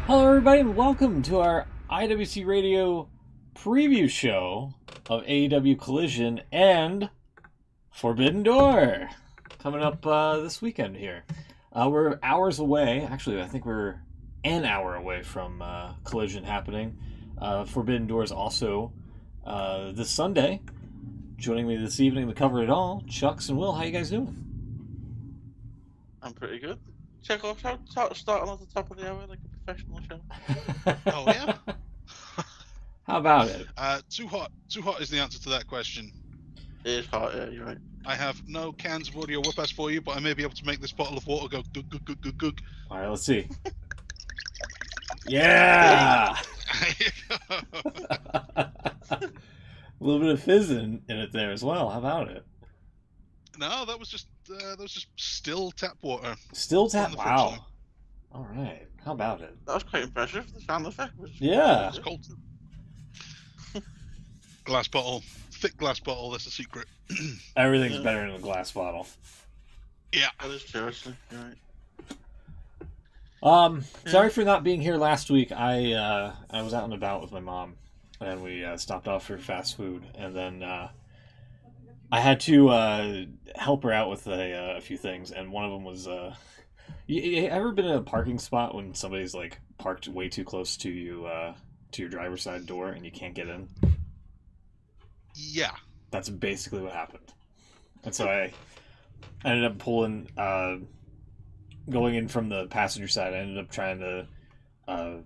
Hello, everybody, and welcome to our IWC Radio preview show of AEW Collision and Forbidden Door coming up this weekend here. We're hours away. Actually, I think we're an hour away from Collision happening. Forbidden Door is also this Sunday. Joining me this evening to cover it all, Chucks and Will. How you guys doing? I'm pretty good. Check off starting at the top of the hour like a professional show. Oh yeah. How about it? Too hot. Too hot is the answer to that question. It is hot, yeah, you're right. I have no cans of audio whip-ass for you, but I may be able to make this bottle of water go gug gug gug gug gug. All right, let's see. Yeah. A little bit of fizz in it there as well. How about it? No, that was just still tap water. Still tap. Wow. All right. How about it? That was quite impressive. The sound effect was. Yeah. It's cold. Glass bottle, thick glass bottle. That's a secret. Everything's better in a glass bottle. Yeah. That is true, actually. You're right. Sorry for not being here last week. I was out and about with my mom, and we stopped off for fast food, and then I had to help her out with a few things, and one of them was you ever been in a parking spot when somebody's like parked way too close to you to your driver's side door and you can't get in? Yeah. That's basically what happened. And so I ended up pulling going in from the passenger side. I ended up trying to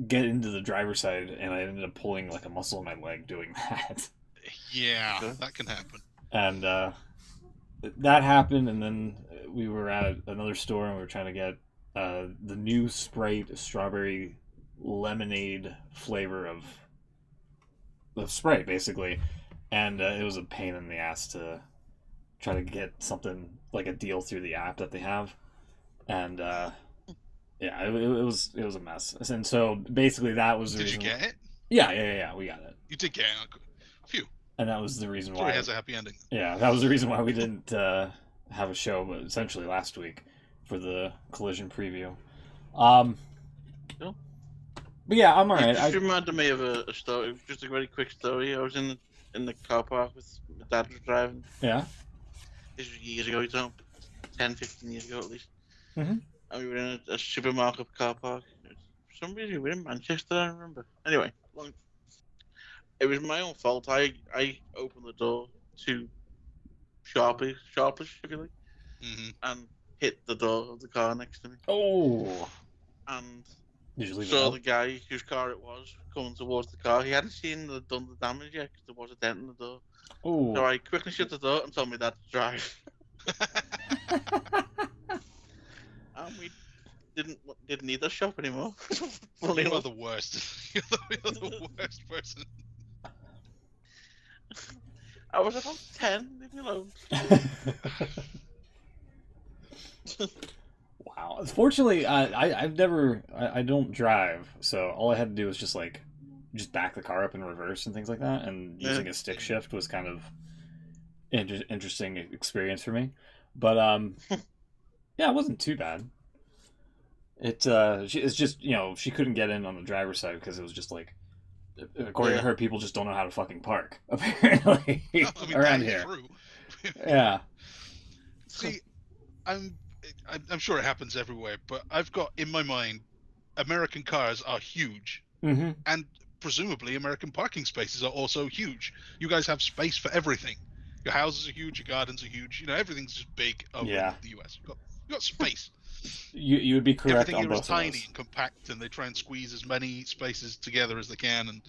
get into the driver's side, and I ended up pulling like a muscle in my leg doing that. Yeah, that can happen. And that happened, and then we were at another store, and we were trying to get the new Sprite strawberry lemonade flavor of Sprite, basically. And it was a pain in the ass to try to get something like a deal through the app that they have. And yeah, it was a mess. And so basically that was the Did reason. you get it? Yeah, we got it. You did get it. Phew. And that was the reason Story why has a happy ending. Yeah, that was the reason why we didn't have a show, but essentially last week for the Collision preview. Cool. But yeah, I'm alright. It just reminded me of a story, just a very quick story. I was in the car park with my dad was driving. Yeah. This was years ago, 10, 15 years ago at least. Mm-hmm. And we were in a supermarket car park. For some reason, we were in Manchester, I remember. Anyway, it was my own fault. I opened the door too sharpish, if you like, and hit the door of the car next to me. Oh. And Did you leave saw it the guy whose car it was coming towards the car. He hadn't done the damage yet because there was a dent in the door. Oh. So I quickly shut the door and told my dad to drive. And we didn't need that shop anymore. You are the worst. You're the worst person. I was about 10, leave me alone. Wow. Fortunately, I've never... I don't drive, so all I had to do was just back the car up in reverse and things like that, and using a stick shift was kind of interesting experience for me. But, yeah, it wasn't too bad. It's just, she couldn't get in on the driver's side because it was just like, according to her, people just don't know how to fucking park, apparently, around here. Yeah. See, I'm sure it happens everywhere, but I've got in my mind, American cars are huge, and presumably American parking spaces are also huge. You guys have space for everything. Your houses are huge, your gardens are huge. Everything's just big over in the US. You got space. You would be correct. Everything on here both is tiny of those. and compact, and they try and squeeze as many spaces together as they can, and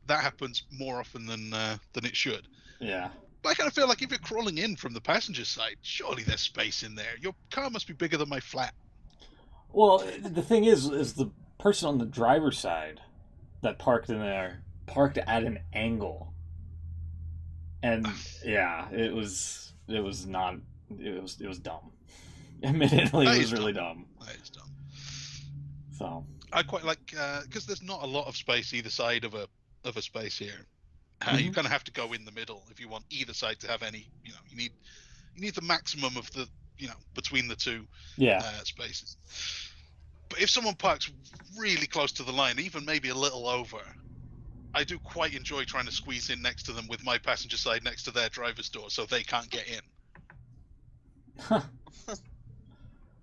that happens more often than it should. Yeah. But I kind of feel like if you're crawling in from the passenger side, surely there's space in there. Your car must be bigger than my flat. Well, the thing is the person on the driver's side that parked in there parked at an angle, and yeah, it was dumb. Admittedly, it was really dumb. That is dumb. So I quite like because there's not a lot of space either side of a space here. You kind of have to go in the middle if you want either side to have any. You need the maximum of the between the two spaces. But if someone parks really close to the line, even maybe a little over, I do quite enjoy trying to squeeze in next to them with my passenger side next to their driver's door so they can't get in.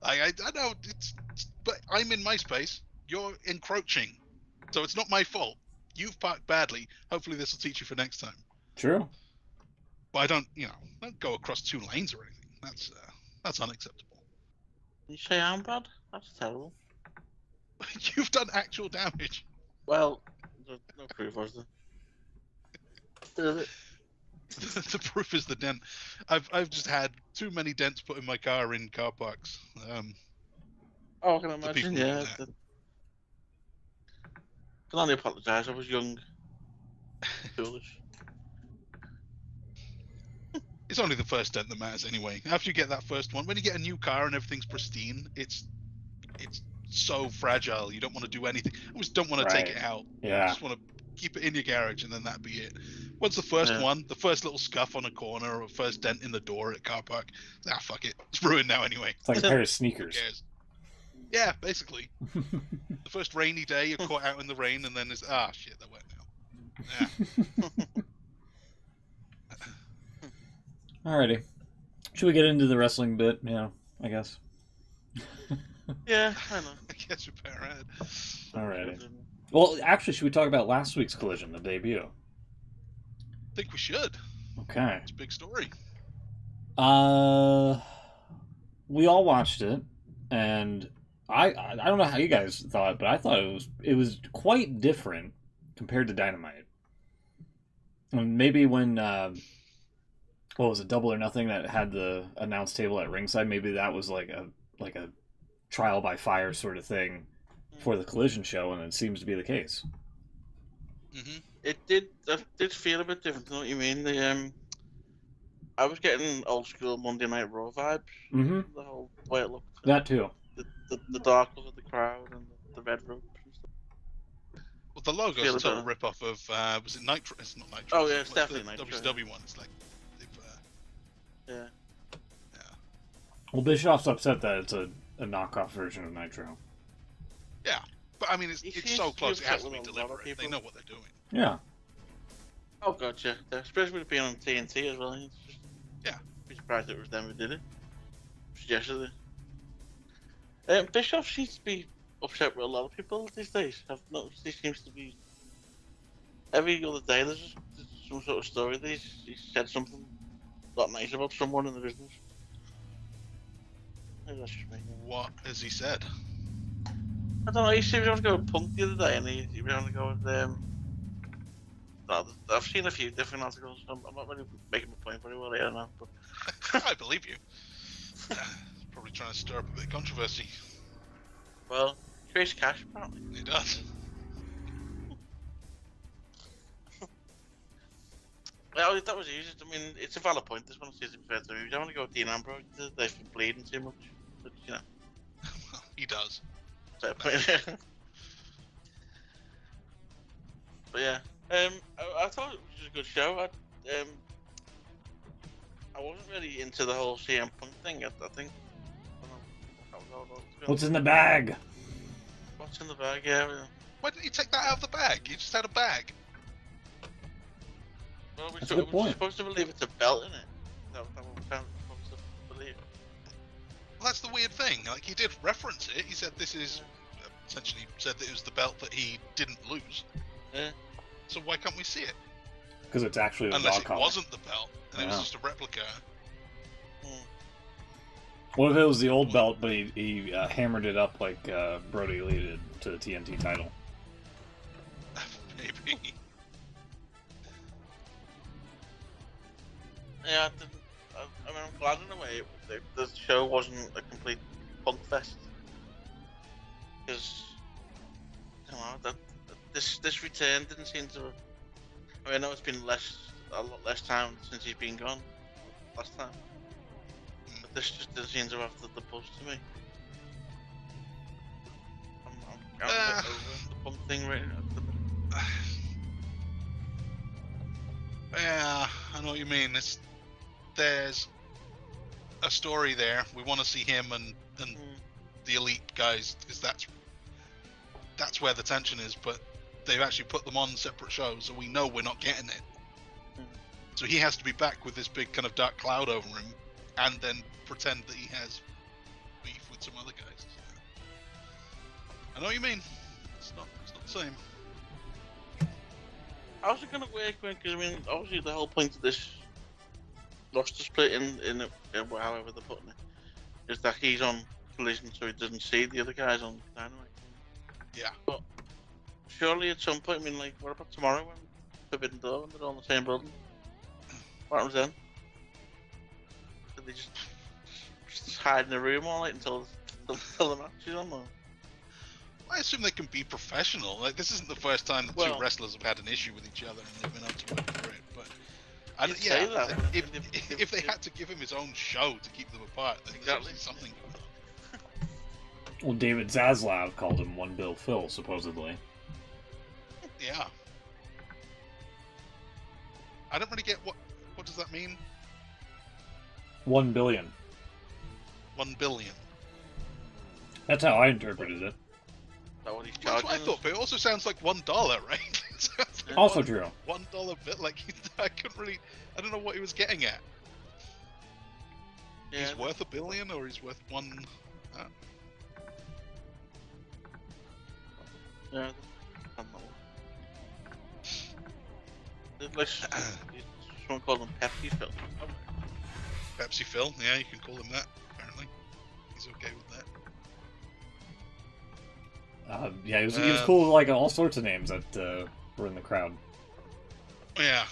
I know, but I'm in my space. You're encroaching. So it's not my fault. You've parked badly. Hopefully this will teach you for next time. True. But I don't go across 2 lanes or anything. That's unacceptable. You say I'm bad? That's terrible. You've done actual damage. Well, there's no proof, was there? The proof is the dent. I've just had too many dents put in my car in car parks. I can imagine, yeah. I can only apologise, I was young. Foolish. It's only the first dent that matters anyway. After you get that first one, when you get a new car and everything's pristine, it's so fragile. You don't want to do anything. I always don't want to take it out. Yeah. You just want to keep it in your garage and then that'd be it. Once the first one, the first little scuff on a corner or first dent in the door at a car park, fuck it. It's ruined now ananyway. It's like a pair of sneakers. Who cares? Yeah, basically. The first rainy day, you're caught out in the rain and then it's, shit, they're wet now. Yeah. Alrighty. Should we get into the wrestling bit? Yeah, I guess. Yeah, I know. I guess we better ahead. Alrighty. Well, actually, should we talk about last week's Collision, the debut? I think we should. Okay. It's a big story. We all watched it, and I don't know how you guys thought, but I thought it was quite different compared to Dynamite. And maybe when what was it, Double or Nothing, that had the announce table at ringside, maybe that was like a trial by fire sort of thing for the Collision show, and it seems to be the case. Mm-hmm. It did feel a bit different. You know what you mean? I was getting old school Monday Night Raw vibes. Mm-hmm. The whole way it looked. That too. The dark of the crowd and the red rope and stuff. Well, the logo's a total rip-off of, was it Nitro? It's not Nitro. Oh, yeah, it's definitely the Nitro. WCW one. It's like, yeah. Well, Bischoff's upset that it's a knockoff version of Nitro. Yeah, but I mean, it's so close, it has to be deliberate. They know what they're doing. Yeah. Oh, gotcha. Especially with it being on TNT as well. It's just, yeah. I'd be surprised it was them who did it. Suggested it. Bischoff seems to be upset with a lot of people these days. I've noticed he seems to be... Every other day there's some sort of story that he's said something not nice about someone in the business. Maybe that's just me. What has he said? I don't know, he seemed to go with Punk the other day, and he was going to go with... I've seen a few different articles. I'm not really making my point very well here now, but... I believe you. Probably trying to stir up a bit of controversy. Well, he creates cash, apparently. He does. Well, that was easy. I mean, it's a valid point. This one seems to be fair to me. You don't want to go with Dean Ambrose. They've been bleeding too much. But, you know. Well, he does. Fair point. But yeah. I thought it was a good show. I wasn't really into the whole CM Punk thing. I think. I don't know. What's in the bag? What's in the bag? Yeah. Why didn't you take that out of the bag? You just had a bag. Well, That's a good point. We're supposed to believe it's a belt, isn't it? That what we're supposed to believe. Well, that's the weird thing. Like, he did reference it. He said this is... essentially said that it was the belt that he didn't lose. Yeah. So why can't we see it? Because it's actually the Unless dog it collar. wasn't the belt, and it was just a replica. What if it was the old belt, but he hammered it up like Brody Lee did to the TNT title? Maybe. Yeah, I mean, I'm glad in a way the show wasn't a complete punk fest. Because, I don't know, this return didn't seem to... I know it's been a lot less time since he's been gone last time. But this just doesn't seem to have the buzz to me. I'm a bit over the punk thing right now. Yeah, I know what you mean. There's a story there. We want to see him and the elite guys, because that's that's where the tension is, but they've actually put them on separate shows, so we know we're not getting it. So he has to be back with this big kind of dark cloud over him, and then pretend that he has beef with some other guys. I know what you mean. It's not the same. How's it gonna work? Because I mean, obviously the whole point of this roster split in however they're putting it is that he's on Collision, so he doesn't see the other guys on Dynamite. Yeah. But surely at some point, I mean, like, what about tomorrow when Forbidden Door and they're all in the same building? What happens then? Do they just hide in a room all night until the match is on? Or? I assume they can be professional. Like, this isn't the first time that two wrestlers have had an issue with each other and they've been able to work through it. But if they had to give him his own show to keep them apart, then exactly something going on. Well, David Zaslav called him One Bill Phil, supposedly. Yeah. I don't really get what does that mean? 1 billion. 1 billion. That's how I interpreted it. What he's That's what I thought, but it also sounds like $1, right? Like also true. $1 bit, like I couldn't really. I don't know what he was getting at. Yeah. He's worth $1 billion, or he's worth one. Yeah, I don't know. Like, someone called him Pepsi Phil. Pepsi Phil, yeah, you can call him that. Apparently, he's okay with that. Yeah, he was cool with like all sorts of names that were in the crowd. Yeah.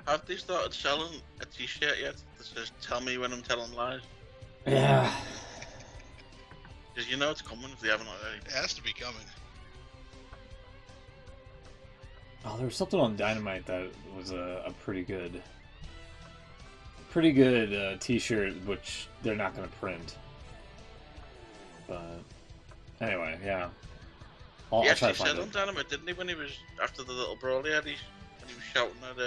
Have they started selling a T-shirt yet that says "Tell me when I'm telling lies"? Yeah. Because you know it's coming if they haven't already. It has to be coming. Oh, there was something on Dynamite that was a pretty good T-shirt, which they're not going to print. But anyway, yeah. I'll try to find said on Dynamite, didn't he, when he was after the little brawl he had, and he was shouting at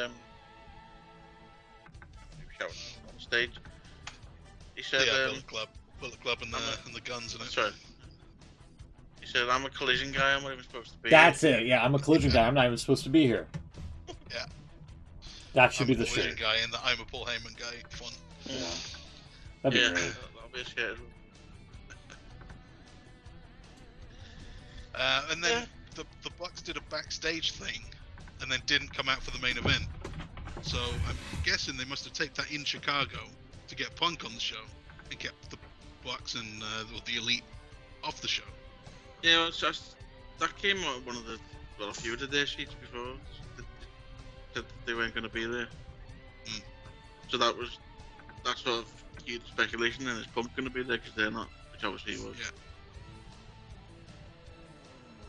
on stage. He said, Bullet Club, and the guns and it. Sorry. He said, "I'm a Collision guy. I'm not even supposed to be." That's here. it. Yeah, I'm a Collision guy. I'm not even supposed to be here. Yeah. That should be the Collision shirt. guy and the I'm a Paul Heyman guy fun. Yeah. That'd be great. That'll be a shirt. And then the Bucks did a backstage thing, and then didn't come out for the main event. So I'm guessing they must have taken that in Chicago to get Punk on the show, and kept the Bucks and the Elite off the show. Yeah, it's just, that came out one of the a few of their sheets before that they weren't going to be there. So that sort of huge speculation, and is Punk going to be there because they're not, which obviously he was. Yeah.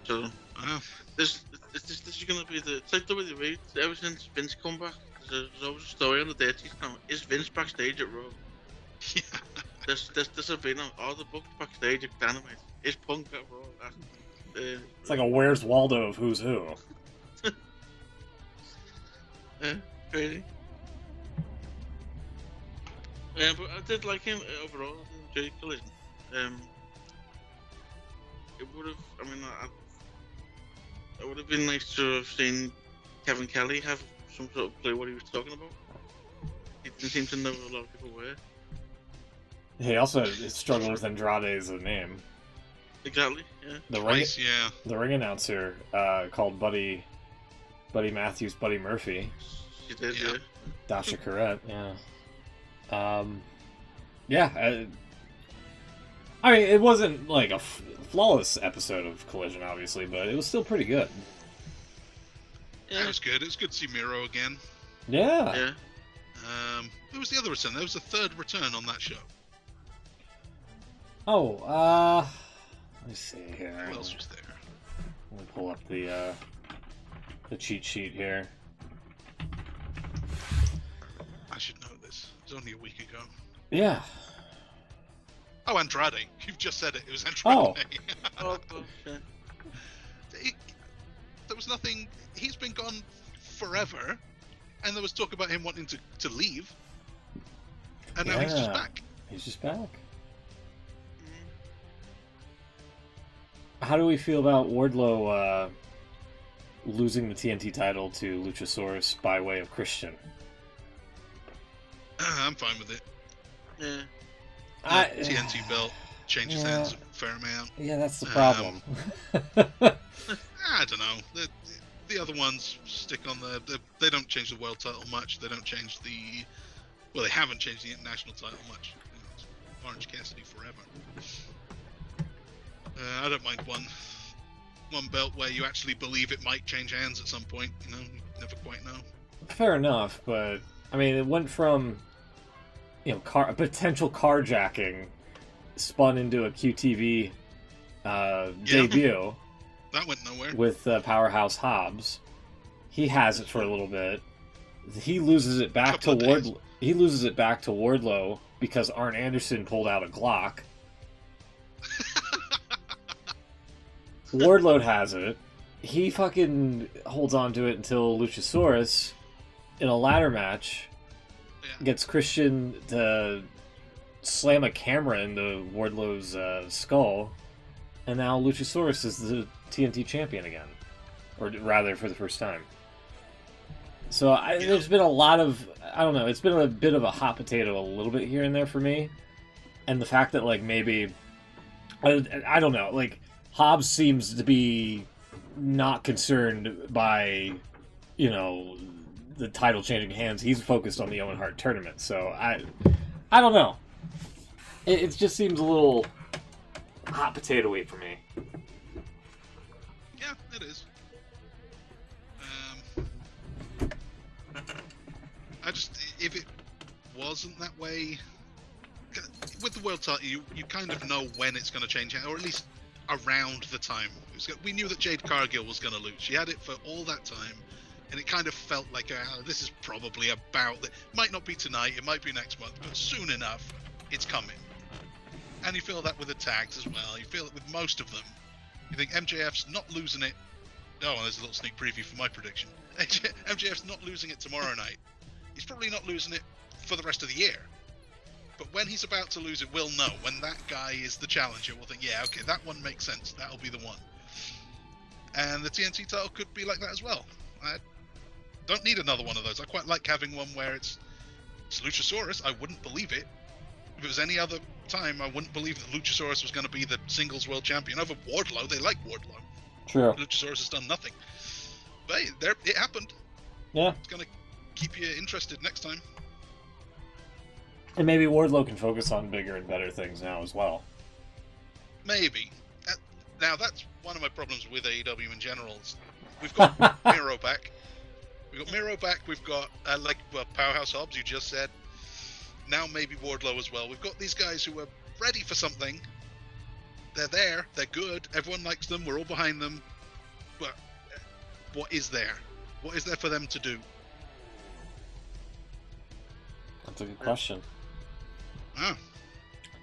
So this is going to be it's like WWE. Ever since Vince come back, there's always a story on the Dirty now. Is Vince backstage at Raw? Yeah. This have been the booked backstage at Dynamite. Is Punk at Raw? It's like a Where's Waldo of Who's Who. Yeah, crazy. Yeah, but I did like him overall. I did enjoy Collision. It would have. I mean, it would have been nice to have seen Kevin Kelly have some sort of clue what he was talking about. He didn't seem to know a lot of people were. He also struggled with Andrade as a name. Exactly. Yeah. The ring announcer called Buddy Matthews Buddy Murphy. She did. Yeah. Dasha Corrette. Yeah. Yeah. I mean, it wasn't like a flawless episode of Collision, obviously, but it was still pretty good. Yeah, it was good. It was good to see Miro again. Yeah. Yeah. Who was the other return? There was a third return on that show. Oh, let me see here. Who else was there? Let me pull up the cheat sheet here. I should know this. It was only a week ago. Yeah. Oh, Andrade. You've just said it. It was Andrade. Oh, bullshit. There was nothing. He's been gone forever, and there was talk about him wanting to leave, and now he's just back. He's just back. How do we feel about Wardlow losing the TNT title to Luchasaurus by way of Christian? I'm fine with it. Yeah. TNT belt changes hands a fair amount. Yeah, that's the problem. I don't know. The other ones stick on they don't change the world title much. They don't change they haven't changed the international title much. It's Orange Cassidy forever. I don't mind one belt where you actually believe it might change hands at some point. You never quite know. Fair enough, but I mean, it went from potential carjacking spun into a QTV debut. That went nowhere. With Powerhouse Hobbs. He has it for a little bit. He loses it back to Wardlow. He loses it back to Wardlow because Arn Anderson pulled out a Glock. Wardlow has it. He fucking holds on to it until Luchasaurus, in a ladder match, gets Christian to slam a camera into Wardlow's skull, and now Luchasaurus is the TNT champion again. Or rather, for the first time. So there's been a lot of, I don't know, it's been a bit of a hot potato a little bit here and there for me. And the fact that, like, maybe, I don't know, like, Hobbs seems to be not concerned by, the title changing hands. He's focused on the Owen Hart tournament. So I don't know. It just seems a little hot potato-y for me. Yeah, it is. If it wasn't that way, with the world title, you kind of know when it's going to change, or at least around the time. We knew that Jade Cargill was going to lose. She had it for all that time, and it kind of felt like, this is probably about... It might not be tonight, it might be next month, but soon enough, it's coming. And you feel that with the tags as well. You feel it with most of them. You think MJF's not losing it. Oh, there's a little sneak preview for my prediction. MJF's not losing it tomorrow night. He's probably not losing it for the rest of the year. But when he's about to lose it, we'll know. When that guy is the challenger, we'll think, yeah, okay, that one makes sense. That'll be the one. And the TNT title could be like that as well. I don't need another one of those. I quite like having one where it's Luchasaurus. I wouldn't believe it. If it was any other time, I wouldn't believe that Luchasaurus was going to be the singles world champion over Wardlow. They like Wardlow. True. Luchasaurus has done nothing. But hey, it happened. Yeah. It's going to keep you interested next time. And maybe Wardlow can focus on bigger and better things now as well. Maybe. Now, that's one of my problems with AEW in general. We've got Miro back. We've got Miro back. We've got, Powerhouse Hobbs, you just said. Now maybe Wardlow as well. We've got these guys who are ready for something. They're there. They're good. Everyone likes them. We're all behind them. But what is there? What is there for them to do? That's a good question. Oh.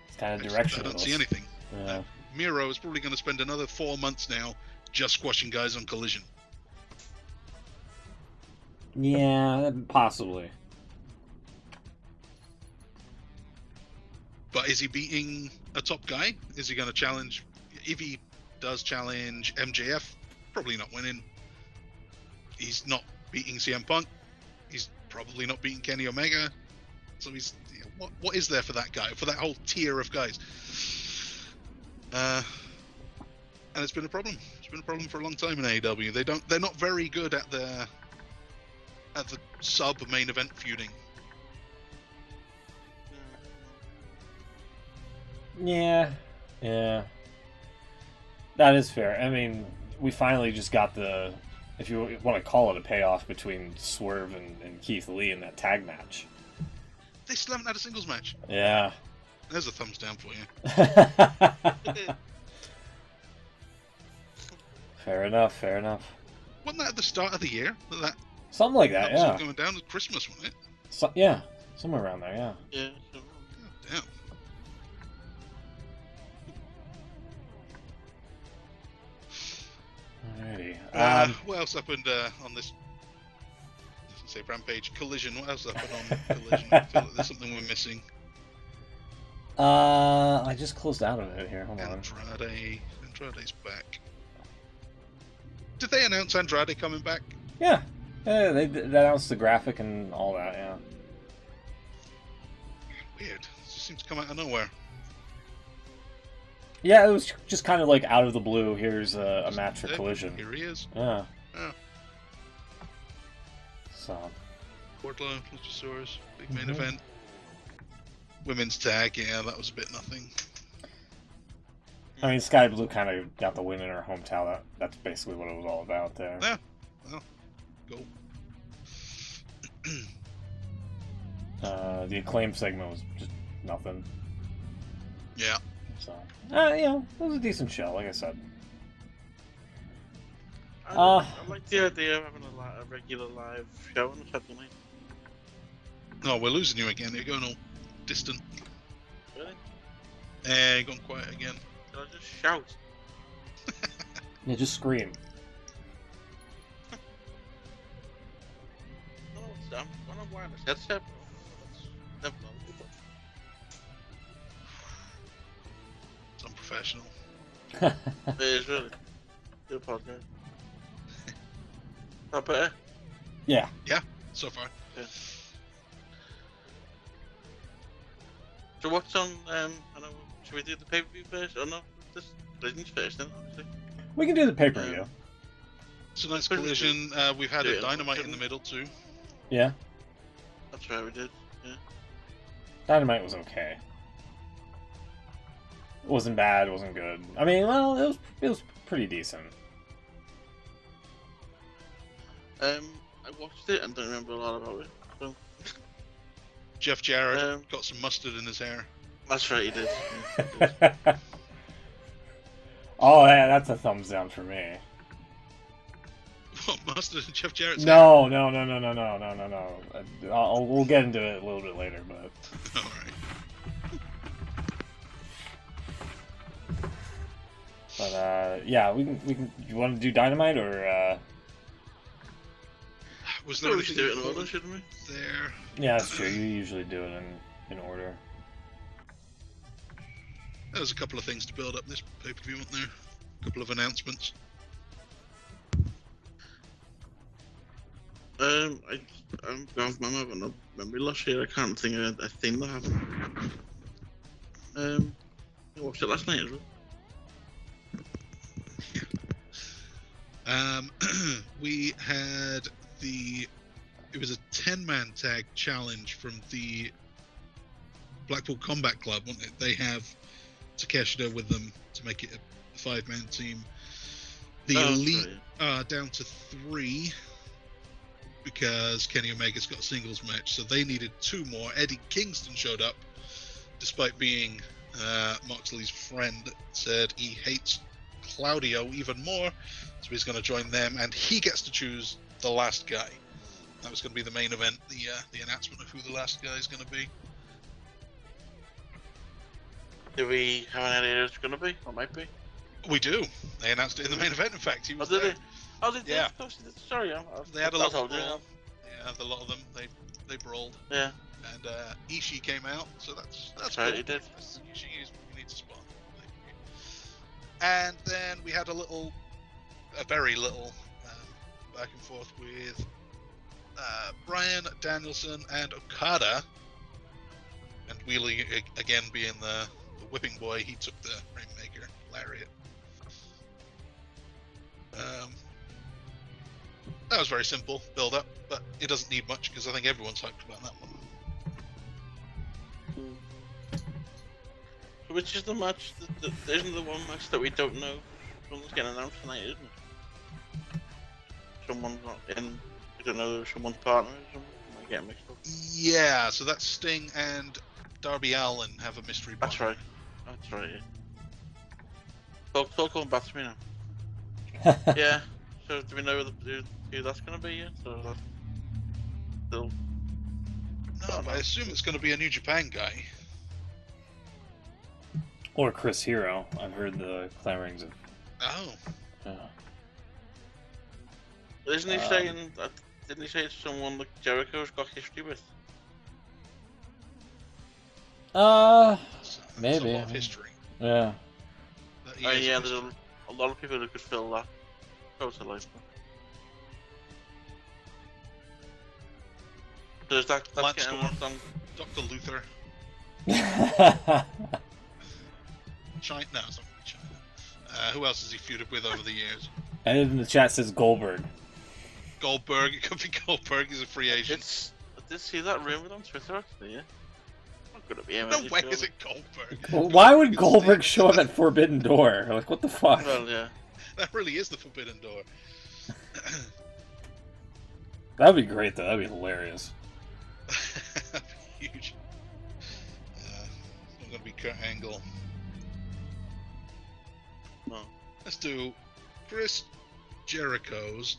It's kind of directionless. I don't see anything. Yeah. Miro is probably going to spend another 4 months now just squashing guys on Collision. Yeah, possibly. But is he beating a top guy? Is he going to challenge? If he does challenge MJF, probably not winning. He's not beating CM Punk. He's probably not beating Kenny Omega. So he's what is there for that guy, for that whole tier of guys? And it's been a problem. It's been a problem for a long time in AEW. They're not very good at the sub main event feuding. Yeah. That is fair. I mean, we finally just got the, if you want to call it a payoff, between Swerve and Keith Lee in that tag match. They still haven't had a singles match. Yeah. There's a thumbs down for you. Fair enough. Wasn't that at the start of the year? Something like that, yeah. Going down at Christmas, wasn't it? Yeah, somewhere around there, yeah. Yeah. Damn. Alrighty. What else happened on this? Say Rampage Collision. What else happened on Collision? I feel like there's something we're missing. I just closed out of it here. Hold on. Andrade's back. Did they announce Andrade coming back? Yeah. Yeah, they announced the graphic and all that, yeah. Weird. It just seems to come out of nowhere. Yeah, it was just kind of like out of the blue. Here's a match for Collision. Here he is. Yeah. Yeah. So. Wardlow, Luchasaurus, big main event. Women's tag, yeah, that was a bit nothing. I mean, Sky Blue kind of got the win in her hometown. That's basically what it was all about there. Yeah. Well, go. The Acclaim segment was just nothing. Yeah. So, you know, it was a decent show, like I said. I like the idea of having a regular live show on a Saturday night. No, we're losing you again. You're going all distant. Really? You're going quiet again. Did I just shout? Yeah, just scream. No, when I'm wearing a headset, never know. It's unprofessional. It is really. Good podcast. Not better? Yeah. Yeah, so far. Yeah. So what's on, I know, should we do the pay-per-view first? Or no, this Collision's first then, obviously. We can do the pay-per-view. Tonight's Collision, we've had a Dynamite in the middle too. Yeah. That's right, we did, yeah. Dynamite was okay. It wasn't bad, it wasn't good. I mean, well, it was pretty decent. I watched it and don't remember a lot about it. So. Jeff Jarrett got some mustard in his hair. That's right, he did. Yeah. Oh, yeah, that's a thumbs down for me. What, mustard in Jeff Jarrett's No. hair? We'll get into it a little bit later, but. All right. But yeah, we can. You want to do Dynamite or? Was there We should do it in order, shouldn't we? There. Yeah, that's true. You usually do it in order. There was a couple of things to build up this pay-per-view, weren't there? A couple of announcements. I'm having a memory loss here. I can't think of a thing that happened. I watched it last night as well. We had it was a 10-man tag challenge from the Blackpool Combat Club, wasn't it? They have Takeshita with them to make it a 5-man team. The Elite are down to 3 because Kenny Omega's got a singles match, so they needed 2 more. Eddie Kingston showed up, despite being Moxley's friend, said he hates Claudio even more, so he's going to join them, and he gets to choose the last guy. That was going to be the main event, the announcement of who the last guy is going to be. Do we have an idea who it's going to be? Or might be? We do. They announced it in the main event, in fact. He was did there. they? Oh, did they? Yeah. Of course they did. Sorry, They had a lot of brawl. brawl. Yeah, a lot of them. They brawled. Yeah. And Ishii came out, so that's right, cool. he did. Ishii is we need to spot. And then we had a very little back and forth with Bryan Danielson and Okada, and Wheelie again being the whipping boy. He took the Rainmaker lariat. That was very simple build up, but it doesn't need much because I think everyone's hyped about that one. So which is the match? Isn't the one match that we don't know? Someone's getting announced tonight, isn't it? Someone's not in. We don't know if someone's partner or something. Am I getting mixed up? Yeah, so that's Sting and Darby Allin have a mystery partner. That's right. That's right. Yeah. Talk going back to me now. Yeah. So do we know who that's going to be yet? So that's still. No, but I assume it's going to be a New Japan guy. Or Chris Hero. I've heard the clamorings of. Oh. Isn't he saying that? Didn't he say it's someone like Jericho's got history with? Maybe. There's a lot of history. Yeah. Yeah, there's a lot of people who could fill that. Totally. There's that's getting Storm, Dr. Luther. China? No, it's not really China. Who else has he feuded with over the years? And in the chat says Goldberg. Goldberg, it could be Goldberg. He's a free agent. I did see that rumor on Twitter actually. Yeah. Not gonna be him. No way is it Goldberg. Well, why would Goldberg show up at Forbidden Door? Like, what the fuck? Well, yeah. That really is the Forbidden Door. That'd be great, though. That'd be hilarious. That'd be huge. It's not gonna be Kurt Angle. No. Let's do Chris Jericho's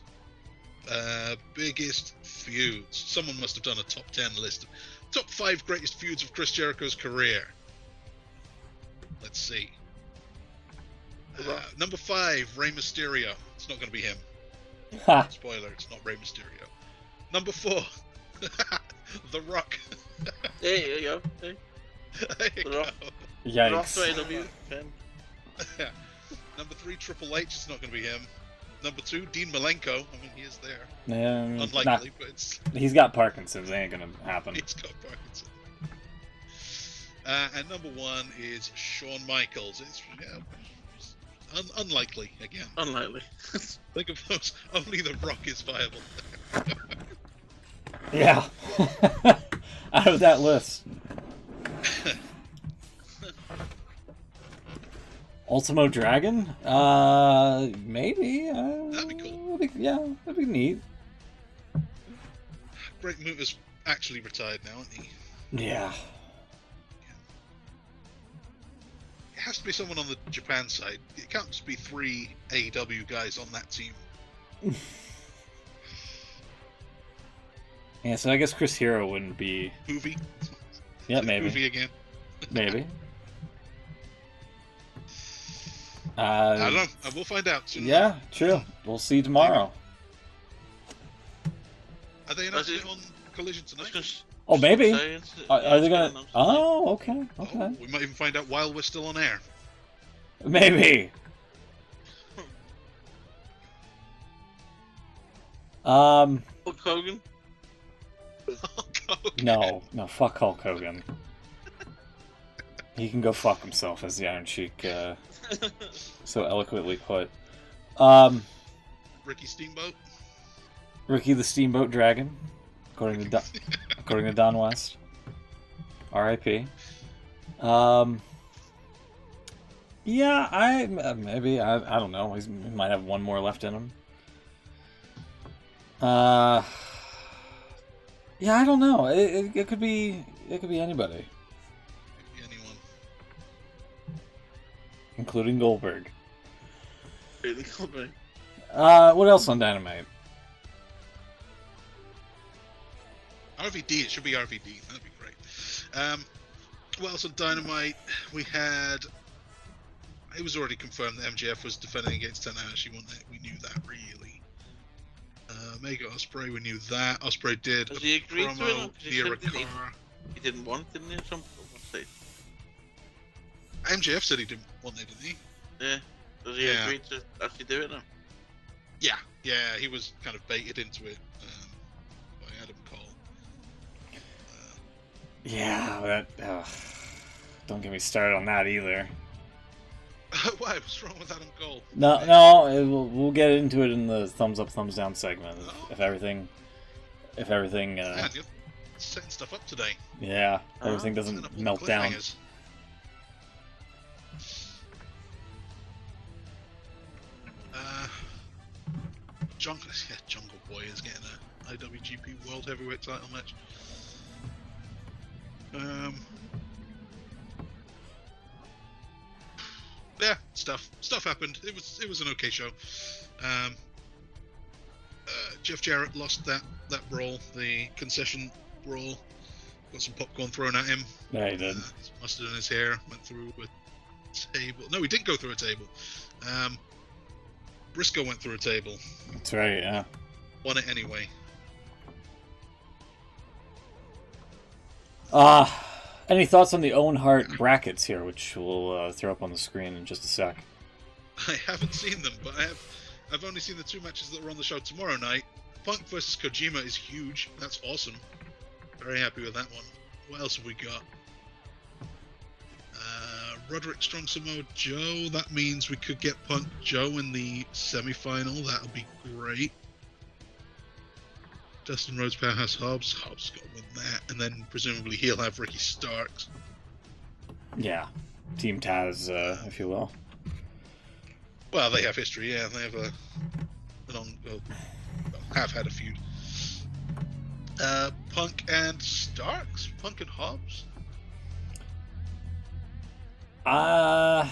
biggest feuds. Someone must have done a top 10 list. Top 5 greatest feuds of Chris Jericho's career. Let's see. Number 5, Rey Mysterio. It's not going to be him. Ha. Spoiler, it's not Rey Mysterio. Number 4, The Rock. There you go. Hey. There you go. Yikes. AEW. Number 3, Triple H. It's not going to be him. Number 2, Dean Malenko. I mean, he is there. Yeah, Unlikely, but it's... He's got Parkinson's. It ain't gonna happen. He's got Parkinson's. And number 1 is Shawn Michaels. It's unlikely again. Unlikely. Think of those. Only The Rock is viable. Yeah. Out of that list. Ultimo Dragon? Maybe. That'd be cool. That'd be neat. Great Muta's actually retired now, isn't he? Yeah. It has to be someone on the Japan side. It can't just be 3 AEW guys on that team. Yeah, so I guess Chris Hero wouldn't be... Movie? Yeah, maybe. Movie again? Maybe. I don't know. We'll find out soon. Yeah, true. We'll see tomorrow. Are they announcing it on Collision tonight? Oh, maybe. Are they gonna... Oh, okay. Oh, we might even find out while we're still on air. Maybe. Hulk Hogan? Hulk Hogan. No, fuck Hulk Hogan. He can go fuck himself, as the Iron Sheik so eloquently put. Ricky Steamboat? Ricky the Steamboat Dragon, according to Don West. R.I.P. Yeah, maybe I don't know. He might have one more left in him. Yeah, I don't know. It could be anybody, including Goldberg. What else on Dynamite? RVD. It should be RVD. That'd be great. What else on Dynamite? We had. It was already confirmed that MJF was defending against Tanahashi, wasn't it? We knew that, really. Mega Ospreay, we knew that. Ospreay did Has he agreed to promo it? near a car. He didn't want it, didn't he? Some stage. MJF said he didn't want it, didn't he? Yeah. Does he agree to actually do it now? Yeah, he was kind of baited into it by Adam Cole. Yeah, that. Don't get me started on that either. Why? What's wrong with Adam Cole? No, we'll get into it in the thumbs up, thumbs down segment. If everything. Man, you're setting stuff up today. Yeah, everything doesn't melt down. Jungle Boy is getting a IWGP World Heavyweight title match. Yeah, stuff happened. It was an okay show. Jeff Jarrett lost that brawl, the concession brawl. Got some popcorn thrown at him. Yeah, he did. Mustard in his hair. Went through a table. No, he didn't go through a table. Briscoe went through a table. That's right, yeah. Won it anyway. Any thoughts on the Owen Hart brackets here, which we'll throw up on the screen in just a sec? I haven't seen them, but I've only seen the 2 matches that were on the show tomorrow night. Punk versus Kojima is huge. That's awesome. Very happy with that one. What else have we got? Roderick Strong Samoa Joe. That means we could get Punk Joe in the semi-final. That'll be great. Dustin Rhodes, Powerhouse Hobbs. Hobbs got to win that, and then presumably he'll have Ricky Starks. Yeah, Team Taz, if you will. Well, they have history. Yeah, they have have had a feud. Punk and Starks. Punk and Hobbs. I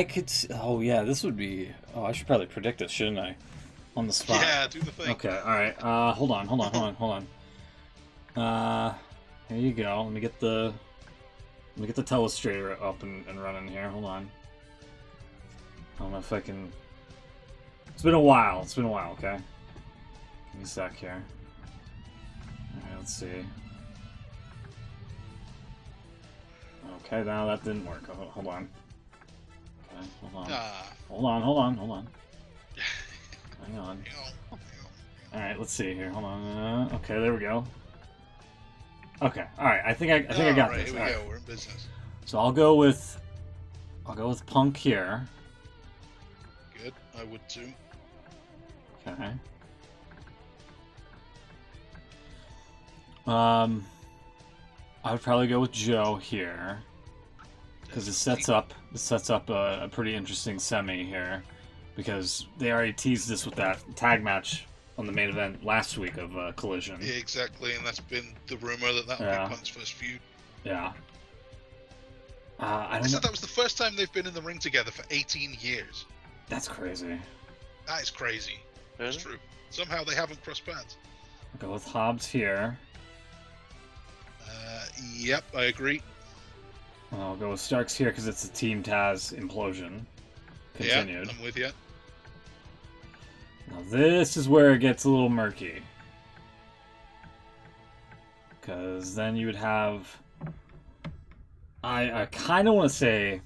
could. Oh yeah, this would be. Oh, I should probably predict it, shouldn't I? On the spot. Yeah, do the thing. Okay. All right. Hold on. Here you go. Let me get the telestrator up and running here. Hold on. I don't know if I can. It's been a while. Okay. Give me a sec here. All right. Let's see. Okay, now that didn't work. Hold on. Okay, hold on. Hold on. Hang on. Alright, let's see here. Hold on. Okay, there we go. Okay, alright. I think I got this. Here we go. We're in business. So I'll go with Punk here. Good. I would too. Okay. I would probably go with Joe here. Because it sets up a pretty interesting semi here, because they already teased this with that tag match on the main event last week of Collision. Yeah, exactly, and that's been the rumor that will be Punk's first feud. Yeah. I said that was the first time they've been in the ring together for 18 years. That's crazy. That is crazy. That's true. Somehow they haven't crossed paths. I'll go with Hobbs here. Yep, I agree. I'll go with Starks here because it's a Team Taz implosion. Continued. Yeah, I'm with you. Now this is where it gets a little murky. Because then you would have... I kind of want to say...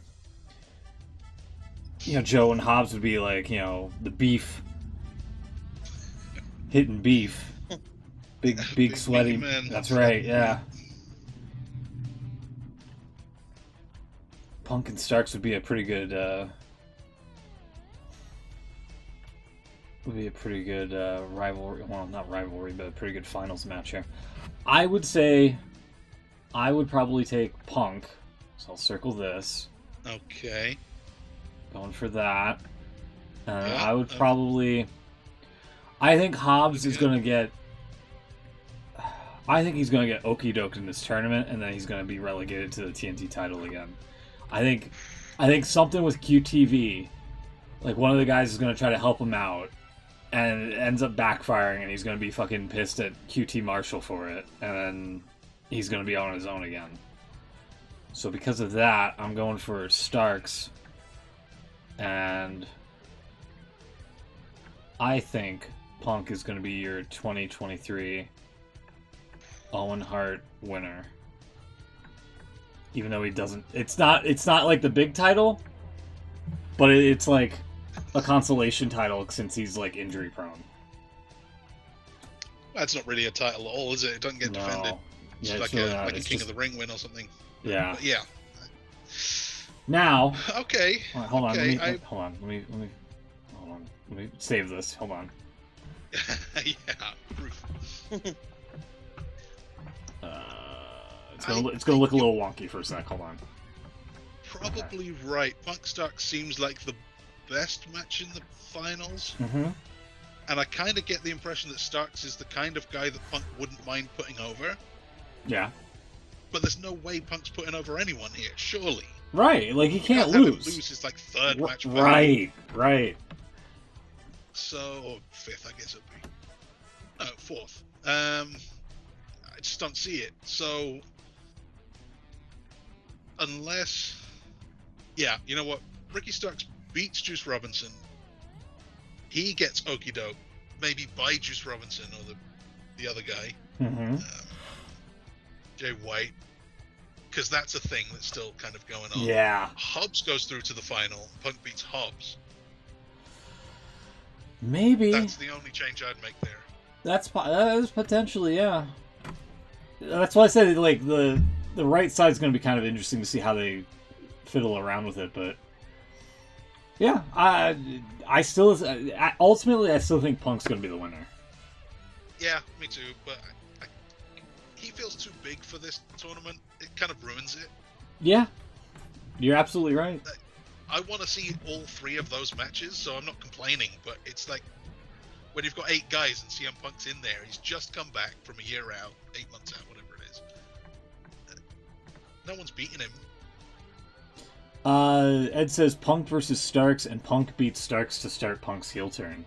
Joe and Hobbs would be like, the beef. Hitting beef. Big sweaty... Man. That's right, yeah. Punk and Starks would be a pretty good rivalry. Well, not rivalry, but a pretty good finals match here. I would say I would probably take Punk, so I'll circle this. Okay. Going for that. I would probably. I think Hobbs is going to get. I think he's going to get okie doked in this tournament, and then he's going to be relegated to the TNT title again. I think something with QTV, like one of the guys is going to try to help him out, and it ends up backfiring, and he's going to be fucking pissed at QT Marshall for it, and then he's going to be on his own again. So because of that, I'm going for Starks, and I think Punk is going to be your 2023 Owen Hart winner. Even though he doesn't, it's not like the big title, but it's like a consolation title since he's like injury prone. That's not really a title at all, is it? It doesn't get defended. It's like really a King of the Ring win or something. Yeah. But yeah. Now. Okay. Hold on. Let me save this. Hold on. Yeah. Proof. It's gonna look a little wonky for a sec. Hold on. Probably right. Punk Starks seems like the best match in the finals. Mm-hmm. And I kind of get the impression that Starks is the kind of guy that Punk wouldn't mind putting over. Yeah. But there's no way Punk's putting over anyone here, surely. Right, like he can't lose. lose. Lose his like third match. Right. So, or fifth, I guess it'd be. No, fourth. I just don't see it. So, unless, yeah, you know what? Ricky Starks beats Juice Robinson. He gets okie doke, maybe by Juice Robinson or the other guy. Mm-hmm. Jay White, because that's a thing that's still kind of going on. Yeah. Hobbs goes through to the final. Punk beats Hobbs. Maybe. That's the only change I'd make there. That is potentially, yeah. That's why I said, like, the right side's going to be kind of interesting to see how they fiddle around with it, but yeah, I still ultimately I still think Punk's going to be the winner. Yeah, me too, but he feels too big for this tournament. It kind of ruins it. Yeah, you're absolutely right. I want to see all 3 of those matches, so I'm not complaining, but it's like when you've got 8 guys and CM Punk's in there, he's just come back from a year out, 8 months out, whatever it is. No one's beating him. Ed says Punk versus Starks, and Punk beats Starks to start Punk's heel turn.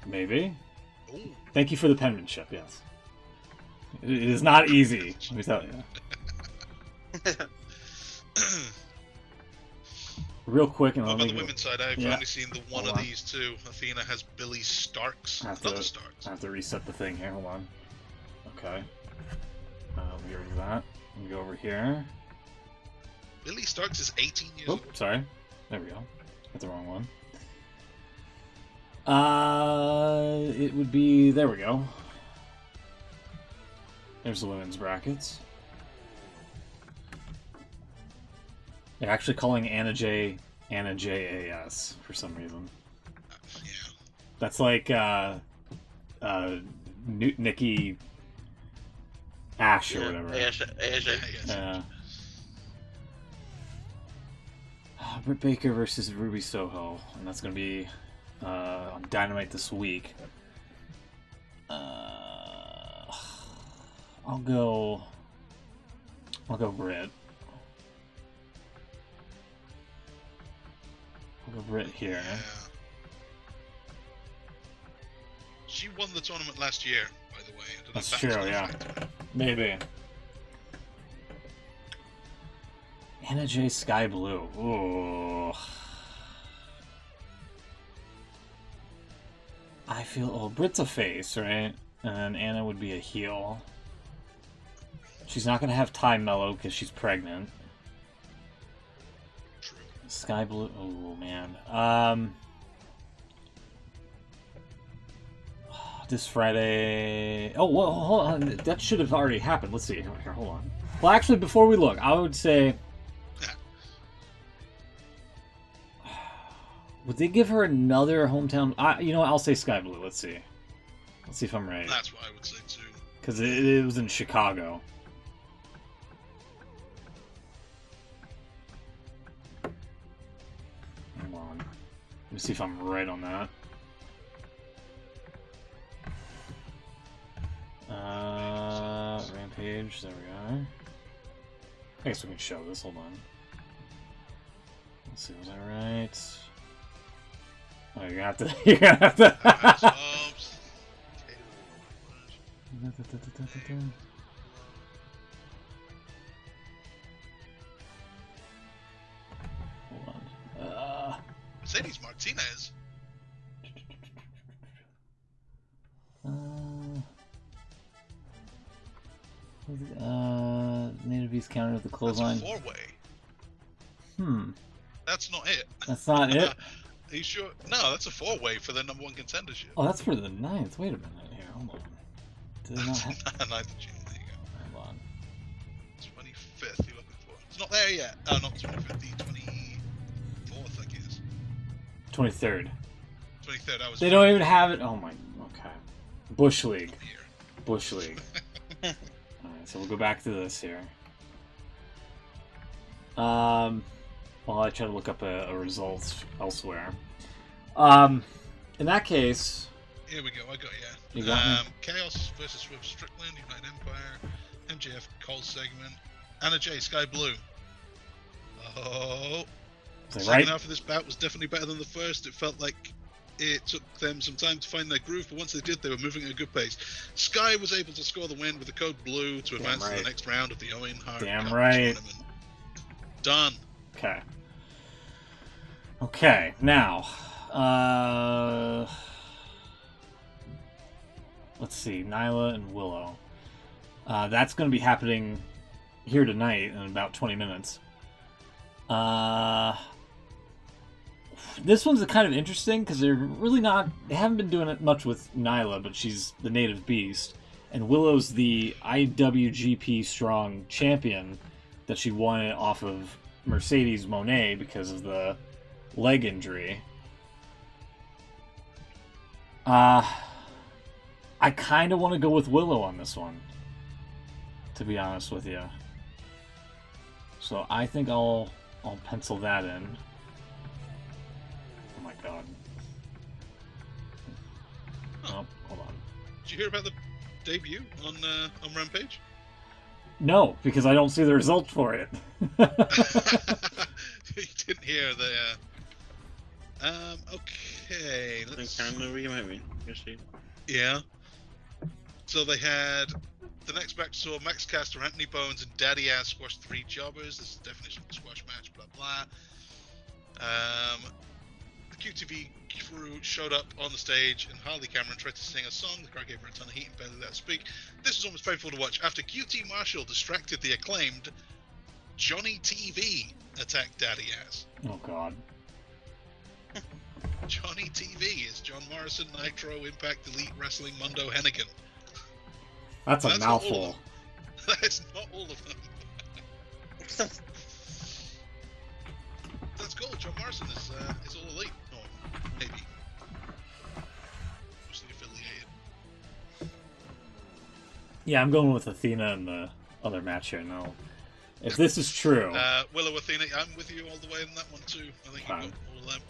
Maybe. Ooh. Thank you for the penmanship. Yes, it is not easy. Let me tell you. Real quick, and on the women's side, I've only seen the one of these two. Athena has Billy Starks. Another Starks. I have to reset the thing here. Hold on. Okay. Let me get rid of that. Let me go over here. Billy Starks is 18 years old. Sorry. There we go. Got the wrong one. It would be... There we go. There's the women's brackets. They're actually calling Anna JAS for some reason. Yeah. That's like Nikki Ash or whatever. Yeah. Britt Baker versus Ruby Soho, and that's going to be on Dynamite this week. I'll go Britt. I'll go Britt here. Yeah. She won the tournament last year, by the way. That's true, yeah. Maybe. Anna J. Sky Blue. Ooh. I feel... Oh, Britt's a face, right? And Anna would be a heel. She's not going to have Ty Mello because she's pregnant. True. Sky Blue... Oh, man. This Friday... Oh, well, hold on. That should have already happened. Let's see. Here, hold on. Well, actually, before we look, I would say... Would they give her another hometown... you know what? I'll say Sky Blue. Let's see. Let's see if I'm right. That's what I would say, too. Because it was in Chicago. Hold on. Let me see if I'm right on that. Rampage. There we go. I guess we can show this. Hold on. Let's see. Was I right? Oh, you're gonna have to. You're gonna have to. Hold on. Mercedes Martinez. Native Beast counted at the clothesline. That's a 4-way. That's not it. That's not it? Are you sure? No, that's a 4-way for the #1 contendership. Oh, that's for the 9th. Wait a minute here. Hold on. Did it not have... 9th of June. There you go. Hold on. 25th you're looking for. It's not there yet. Oh, not 25th. The 24th, I guess. 23rd. 23rd. I was. They don't even have it. Oh my. Okay. Bush League. Bush League. Alright, so we'll go back to this here. While I try to look up a result elsewhere. In that case... Here we go, I got you. You got me? Chaos versus Swift Strickland, United Empire, MJF Cole segment, Anna J, Sky Blue. Oh. The second half of this bout was definitely better than the first. It felt like it took them some time to find their groove, but once they did, they were moving at a good pace. Sky was able to score the win with the code BLUE to advance to the next round of the Owen Hart Cup tournament. Done. Okay. Okay, now, let's see, Nyla and Willow. That's going to be happening here tonight in about 20 minutes. This one's kind of interesting because they haven't been doing it much with Nyla, but she's the native beast. And Willow's the IWGP Strong champion that she won it off of Mercedes Moné because of the leg injury. I kind of want to go with Willow on this one, to be honest with you. So I think I'll pencil that in. Oh my god. Oh, hold on. Did you hear about the debut on Rampage? No, because I don't see the results for it. You didn't hear the. Okay. Let's. Yeah. So they had the next match saw Max Caster, Anthony Bowens, and Daddy Ass squash 3 jobbers. This is the definition of a squash match. Blah blah. The QTV crew showed up on the stage, and Harley Cameron tried to sing a song. The crowd gave her a ton of heat and barely let her speak. This was almost painful to watch. After QT Marshall distracted the Acclaimed, Johnny TV attacked Daddy Ass. Oh god. Johnny TV is John Morrison, Nitro, Impact, Elite Wrestling, Mundo, Hennigan. That's a mouthful. That's not all of them. That's cool. John Morrison is all Elite. No, maybe. Mostly affiliated. Yeah, I'm going with Athena in the other match here now. If this is true... Willow, Athena, I'm with you all the way in that one too. I think you've got all of them.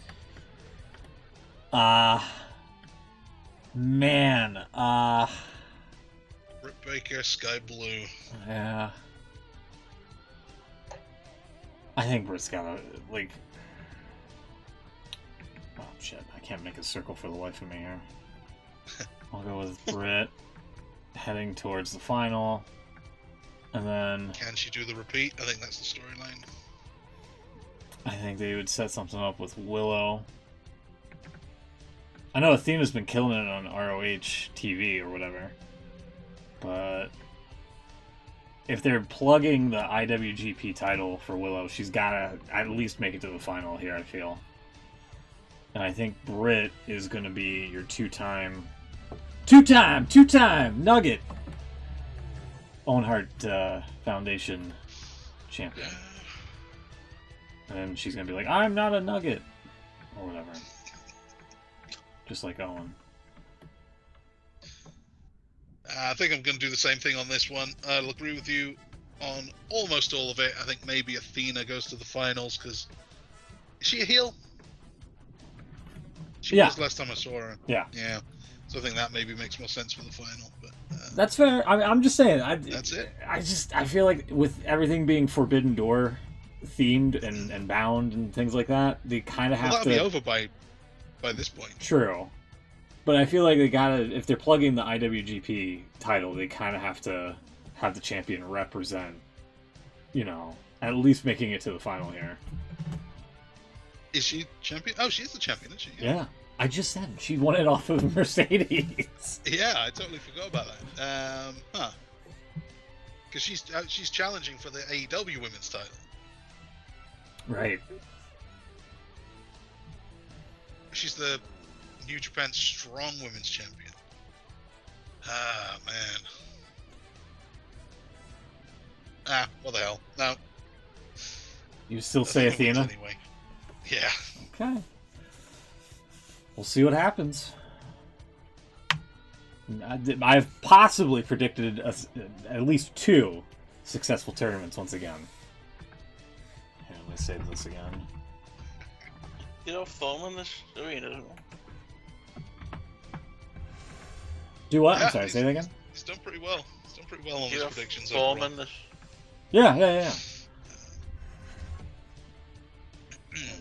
Man, Britt Baker, Sky Blue. Yeah. I think Britt's gotta, like... Oh, shit. I can't make a circle for the life of me here. I'll go with Britt heading towards the final. And then... Can she do the repeat? I think that's the storyline. I think they would set something up with Willow. I know Athena's been killing it on ROH TV or whatever. But if they're plugging the IWGP title for Willow, she's gotta at least make it to the final here, I feel. And I think Britt is gonna be your two-time Nugget Owen Hart Foundation champion. And she's gonna be like, I'm not a Nugget. Or whatever. Just like Owen. I think I'm going to do the same thing on this one. I'll agree with you on almost all of it. I think maybe Athena goes to the finals because... Is she a heel? She was last time I saw her. Yeah. Yeah. So I think that maybe makes more sense for the final. But that's fair. I'm just saying. That's it. I feel like with everything being Forbidden Door themed and bound and things like that, they kind of have that'll to... be over by this point. True. But I feel like they gotta, if they're plugging the IWGP title, they kind of have to have the champion represent, at least making it to the final here. Is she champion? Oh, she's the champion, isn't she? Yeah. I just said she won it off of Mercedes. Yeah, I totally forgot about that. Because she's challenging for the AEW Women's title. Right. She's the New Japan Strong Women's Champion. Ah, man. What the hell? No. You still say Athena? Anyway. Yeah. Okay. We'll see what happens. I've possibly predicted at least 2 successful tournaments once again. Here, let me save this again. Foam in this arena. Do what? I'm sorry, say that again? He's done pretty well. He's done pretty well on his predictions. Foam in this. Yeah. Let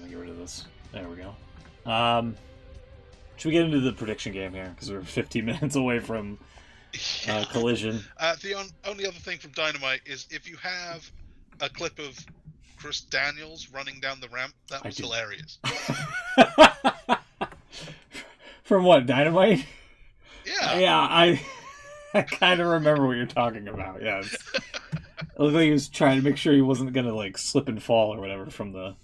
me get rid of this. There we go. Should we get into the prediction game here? Because we're 15 minutes away from Collision. The only other thing from Dynamite is if you have a clip of Chris Daniels running down the ramp, that was hilarious. From what, Dynamite? Yeah. Yeah, I kind of remember what you're talking about. Yes. looked like he was trying to make sure he wasn't gonna like slip and fall or whatever from the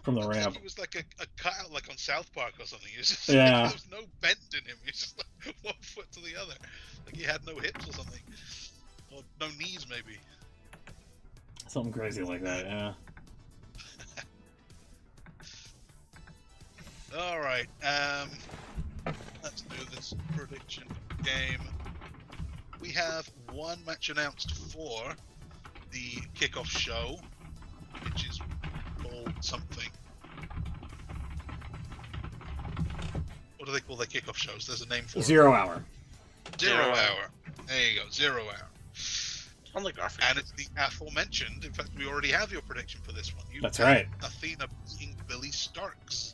ramp. He was like a cutout, like on South Park or something. He was just Yeah. like, there was no bend in him. He was just like one foot to the other, like he had no hips or something, or no knees maybe. Something crazy like that, yeah. All right, let's do this prediction game. We have one match announced for the kickoff show, which is called something. What do they call their kickoff shows? There's a name for it. 0 hour. 0 hour. There you go, 0 hour. On the graphic. And it's the aforementioned. In fact, we already have your prediction for this one. That's right. Athena beating Billy Starks.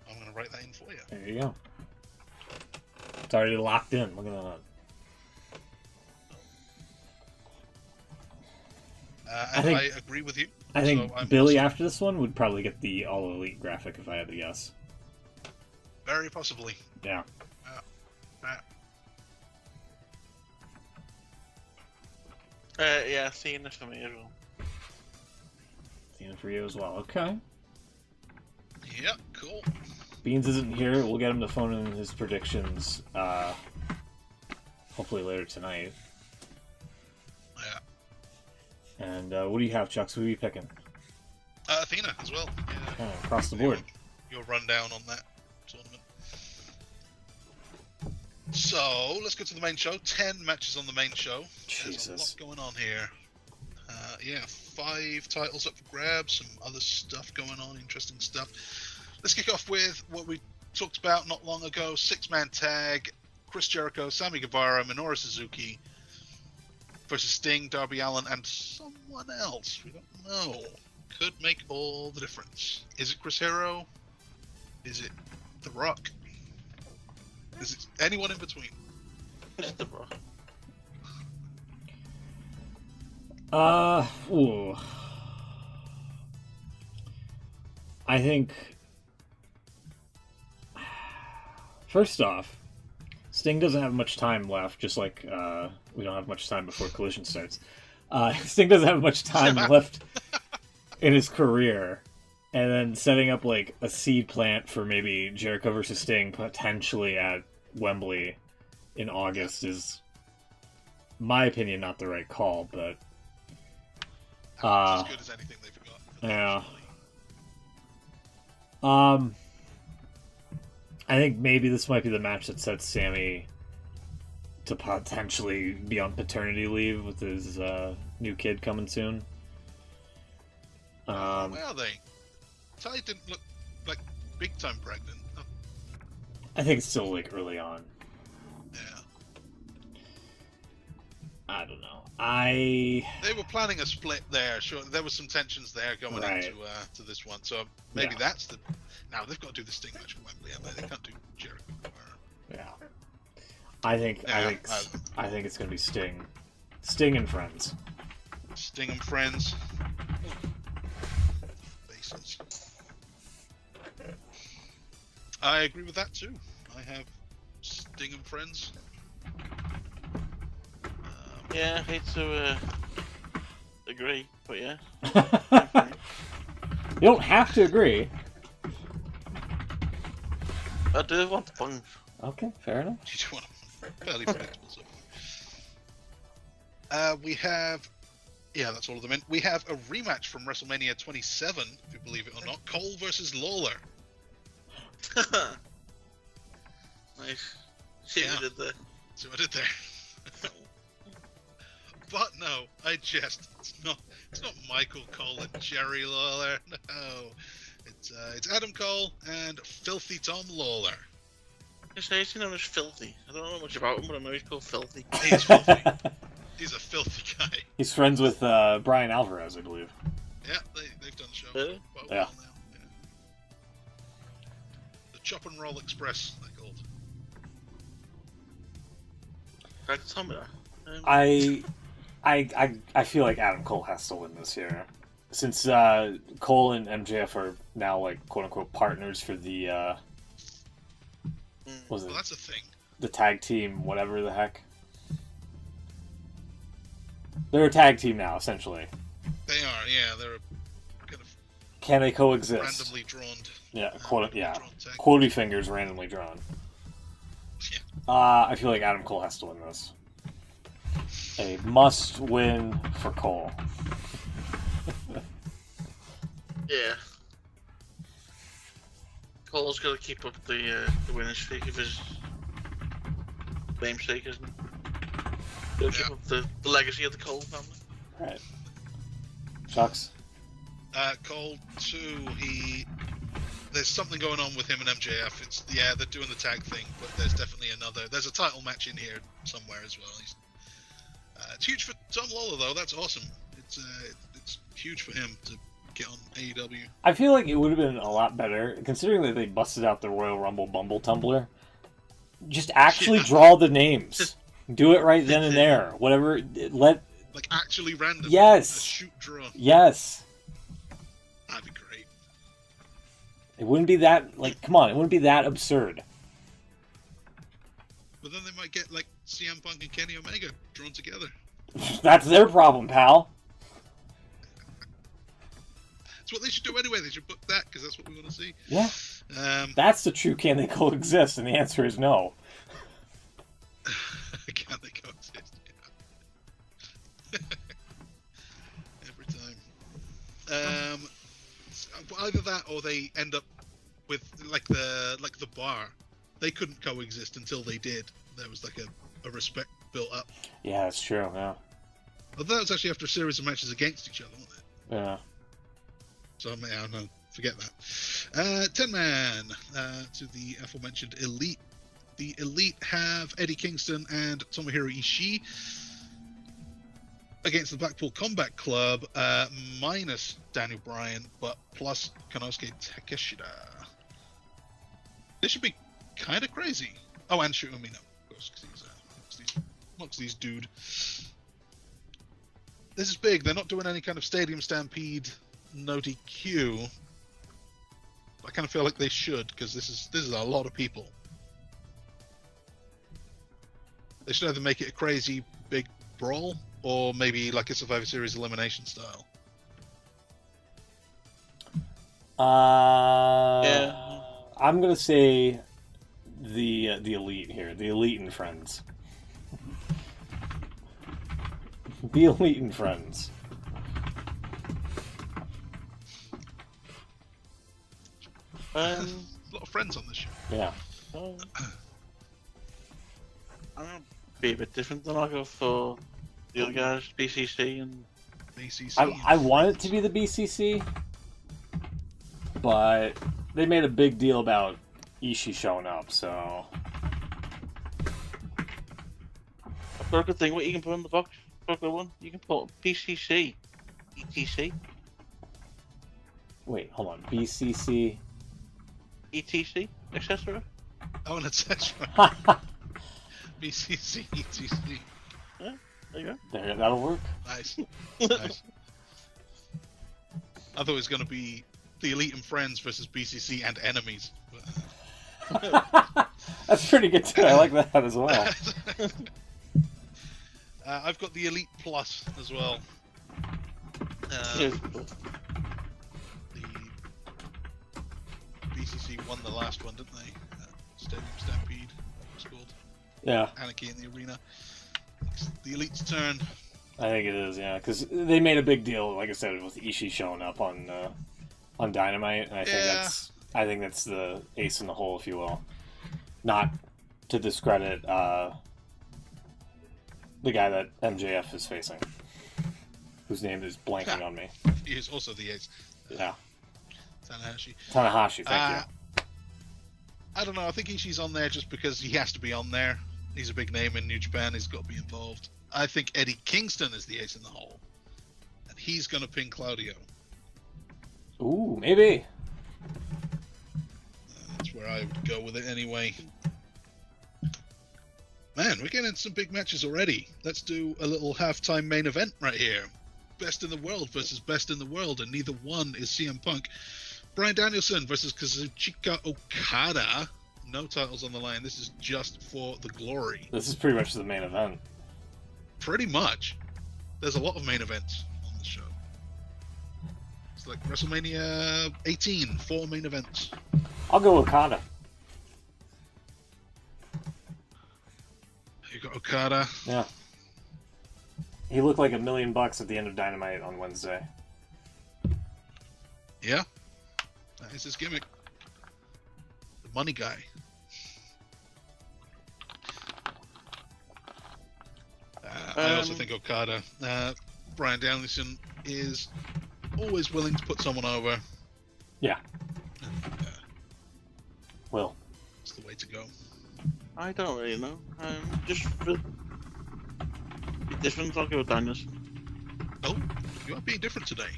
I'm going to write that in for you. There you go. It's already locked in. Look at that. I agree with you. I think Billy after this one would probably get the All Elite graphic if I had to guess. Very possibly. Yeah. Yeah, Athena for me as well. Athena for you as well. Okay. Yep, cool. Beans isn't here. We'll get him to phone in his predictions hopefully later tonight. Yeah. And what do you have, Chucks? Who are you picking? Athena as well. Yeah. Across the board. Your rundown on that tournament. So, let's go to the main show. 10 matches on the main show. Jesus. There's a lot going on here. 5 titles up for grabs, some other stuff going on, interesting stuff. Let's kick off with what we talked about not long ago. 6-man tag. Chris Jericho, Sammy Guevara, Minoru Suzuki versus Sting, Darby Allin, and someone else. We don't know. Could make all the difference. Is it Chris Hero? Is it The Rock? Is it anyone in between? It's The Rock. Ooh. I think first off, Sting doesn't have much time left, just like we don't have much time before Collision starts. Sting doesn't have much time left in his career, and then setting up like a seed plant for maybe Jericho versus Sting potentially at Wembley in August is, my opinion, not the right call, but as good as anything they've got. Yeah. I think maybe this might be the match that sets Sammy to potentially be on paternity leave with his new kid coming soon. Where are they? Ty didn't look like big time pregnant. Oh. I think it's still like early on. Yeah. I don't know. They were planning a split there. Sure, there was some tensions there going into to this one. So maybe that's the. Now they've got to do the Sting match at Wembley, haven't they? They can't do Jericho. Yeah. I think it's gonna be Sting. Sting and friends. Sting and friends. Bases. I agree with that too. I have Sting and friends. Yeah, I hate to agree, but yeah. You don't have to agree. I do want the punch. Okay, fair enough. You do want fairly predictable stuff. We have, that's all of them. We have a rematch from WrestleMania 27, if you believe it or not. Cole versus Lawler. Nice. See what I did there. See what I did there. But no, it's not Michael Cole and Jerry Lawler. No, it's Adam Cole and Filthy Tom Lawler. He's known as Filthy. I don't know much about him, but I know he's called Filthy. He's filthy. He's a filthy guy. He's friends with Brian Alvarez, I believe. Yeah, they've done the show. Really? Quite well now. Yeah. The Chop and Roll Express, they're called. Right, tell me that. I feel like Adam Cole has to win this year, since Cole and MJF are now like quote unquote partners for the that's a thing. The tag team, whatever the heck. They're a tag team now, essentially. They are, yeah. They're kind of. Can they coexist? Randomly drawn. Yeah, Drawn quotey fingers randomly drawn. Yeah. I feel like Adam Cole has to win this. A must-win for Cole. Yeah. Cole's got to keep up the winning streak of his namesake, isn't he? Got to keep up the legacy of the Cole family. Right. Shucks. Cole too. There's something going on with him and MJF. They're doing the tag thing, but there's definitely another. There's a title match in here somewhere as well. It's huge for Tom Lawler though. That's awesome. It's huge for him to get on AEW. I feel like it would have been a lot better, considering that they busted out the Royal Rumble Bumble Tumbler. Just actually draw the names. Do it right then and there. Whatever. Like actually random. Yes. A shoot draw. Yes. That'd be great. It wouldn't be that come on, it wouldn't be that absurd. But then they might get CM Punk and Kenny Omega drawn together. That's their problem, pal. That's what they should do anyway. They should book that because that's what we want to see. Yeah. That's the true can they coexist, and the answer is no. Can they coexist? Yeah. Every time. Either that or they end up with the bar. They couldn't coexist until they did. There was a respect built up. Yeah, that's true. Yeah. Although that was actually after a series of matches against each other, wasn't it? Yeah. So I don't know. Forget that. 10-man to the aforementioned Elite. The Elite have Eddie Kingston and Tomohiro Ishii against the Blackpool Combat Club, minus Daniel Bryan, but plus Konosuke Takeshita. This should be kind of crazy. Oh, and Shuto Umino, of course, because he's Moxley's dude. This is big. They're not doing any kind of Stadium Stampede, no DQ. I kind of feel like they should, because this is a lot of people. They should either make it a crazy big brawl, or maybe like a Survivor Series elimination style. Yeah. I'm gonna say the Elite here, the Elite and Friends. The Elite and Friends. A lot of friends on this show. Yeah. I'm gonna be a bit different than I'll go for the other guys, BCC and BCC. I want it to be the BCC, but they made a big deal about Ishii showing up, so. I've got a good thing. What you can put on the box, one, you can put BCC, ETC. Wait, hold on. BCC. ETC accessory. Oh, an accessory. BCC, ETC. Yeah, there you go. There, that'll work. Nice. Nice. I thought it was going to be the Elite and Friends versus BCC and Enemies. That's pretty good too. I like that as well. I've got the Elite Plus as well. Yeah. The BCC won the last one, didn't they? Stadium Stampede, it's called. Yeah. Anarchy in the Arena. It's the Elite's turn. I think it is, yeah, because they made a big deal, like I said, with Ishii showing up on Dynamite, and I think that's the ace in the hole, if you will. Not to discredit the guy that MJF is facing, whose name is blanking on me. He is also the ace. Yeah. Tanahashi, thank you. I don't know. I think Ishii's on there just because he has to be on there. He's a big name in New Japan. He's got to be involved. I think Eddie Kingston is the ace in the hole, and he's going to pin Claudio. Ooh, maybe. That's where I would go with it anyway. Man, we're getting some big matches already. Let's do a little halftime main event right here. Best in the world versus best in the world, and neither one is CM Punk. Bryan Danielson versus Kazuchika Okada. No titles on the line. This is just for the glory. This is pretty much the main event. Pretty much. There's a lot of main events on the show. It's like WrestleMania 18, 4 main events. I'll go Okada. You got Okada. Yeah. He looked like $1 million at the end of Dynamite on Wednesday. Yeah. That is his gimmick. The money guy. I also think Okada. Bryan Danielson is always willing to put someone over. Yeah. And, Will. it's the way to go. I don't really know. Just for different, I'll go with Danielson. Oh, you are being different today.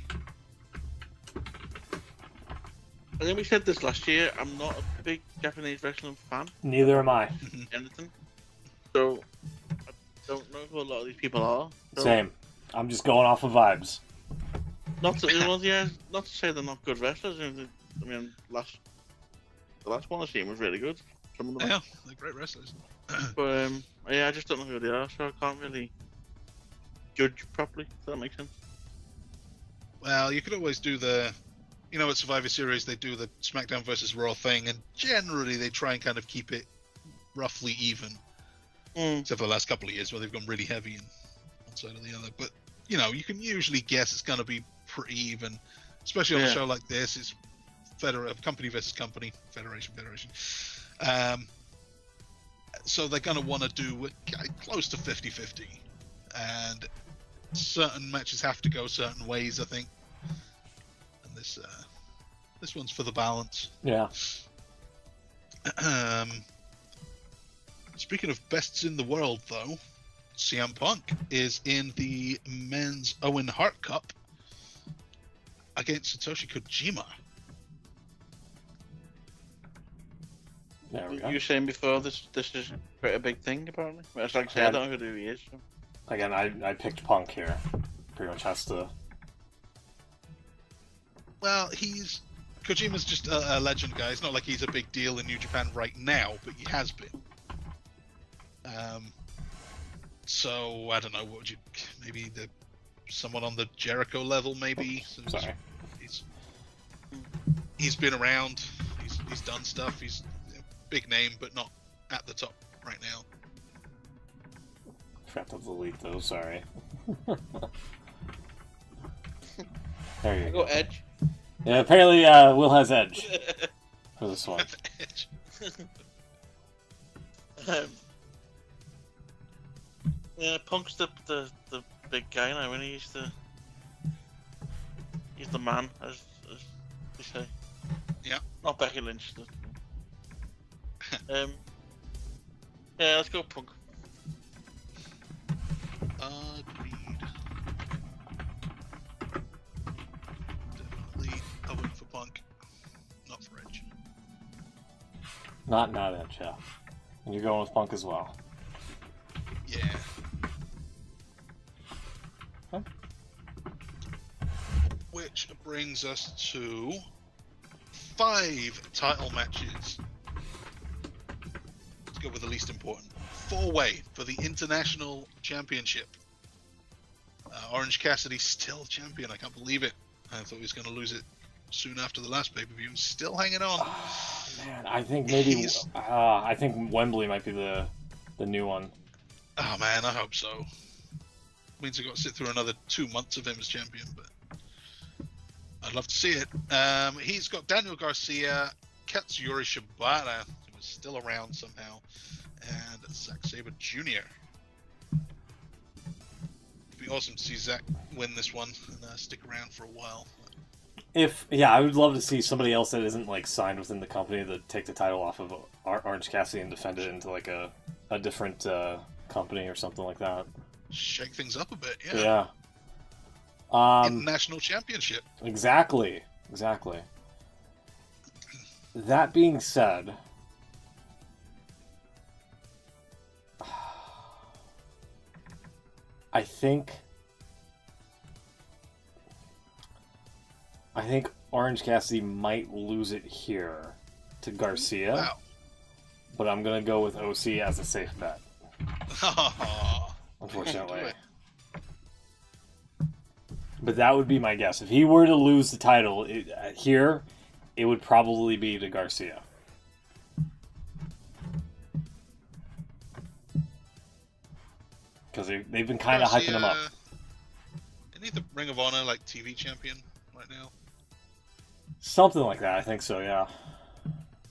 I think we said this last year. I'm not a big Japanese wrestling fan. Neither am I. Anything. So I don't know who a lot of these people are. So, Same. I'm just going off of vibes. Not to, not to say they're not good wrestlers. I mean, the last one I seen was really good. Some of them. Yeah, they're great wrestlers. But yeah, I just don't know who they are, so I can't really judge properly. Does that make sense? Well, you could always do the, at Survivor Series they do the SmackDown versus Raw thing, and generally they try and kind of keep it roughly even. Except for the last couple of years where they've gone really heavy in one side or the other. But you can usually guess it's going to be pretty even, especially on a show like this. It's company versus company, federation. So they're going to want to do close to 50-50, and certain matches have to go certain ways, I think. And this one's for the balance. Yeah. Speaking of bests in the world, though, CM Punk is in the men's Owen Hart Cup against Satoshi Kojima. There we go. You were saying before this is quite a big thing, apparently. Well, it's like I said, I don't know who he is. So. Again, I picked Punk here. Pretty much has to. Well, Kojima's just a legend guy. It's not like he's a big deal in New Japan right now, but he has been. So I don't know. What would you? Maybe someone on the Jericho level, maybe. Oops, sorry. He's been around. He's done stuff. He's a big name, but not at the top right now. Forgot to delete those. Sorry. There you I go. go Edge. Yeah, apparently Will has Edge for this one. Edge. Yeah, Punk's the big guy now, and he's the man, as they say. Yeah. Not Becky Lynch. Yeah, let's go Punk. Agreed. Definitely a win for Punk, not for Edge. Not Edge, yeah. And you're going with Punk as well. Yeah. Huh? Which brings us to 5 title matches. Let's go with the least important. 4-way for the International Championship. Orange Cassidy still champion. I can't believe it. I thought he was going to lose it soon after the last pay-per-view. Still hanging on. Oh, man, I think maybe I think Wembley might be the new one. Oh man, I hope so. Means I've got to sit through another 2 months of him as champion, but I'd love to see it. He's got Daniel Garcia, Katsuyori Shibata, who is still around somehow, and Zack Sabre Jr. It'd be awesome to see Zack win this one and stick around for a while. I would love to see somebody else that isn't like signed within the company to take the title off of Orange Cassidy and defend it into like a different company or something like that. Shake things up a bit, yeah. Yeah. International Championship. Exactly. That being said, I think Orange Cassidy might lose it here to Garcia. Wow. But I'm going to go with OC as a safe bet. Unfortunately. But that would be my guess. If he were to lose the title here, it would probably be to Garcia. Because they've been kind of hyping him up. Isn't he the Ring of Honor like TV champion right now? Something like that, I think so, yeah.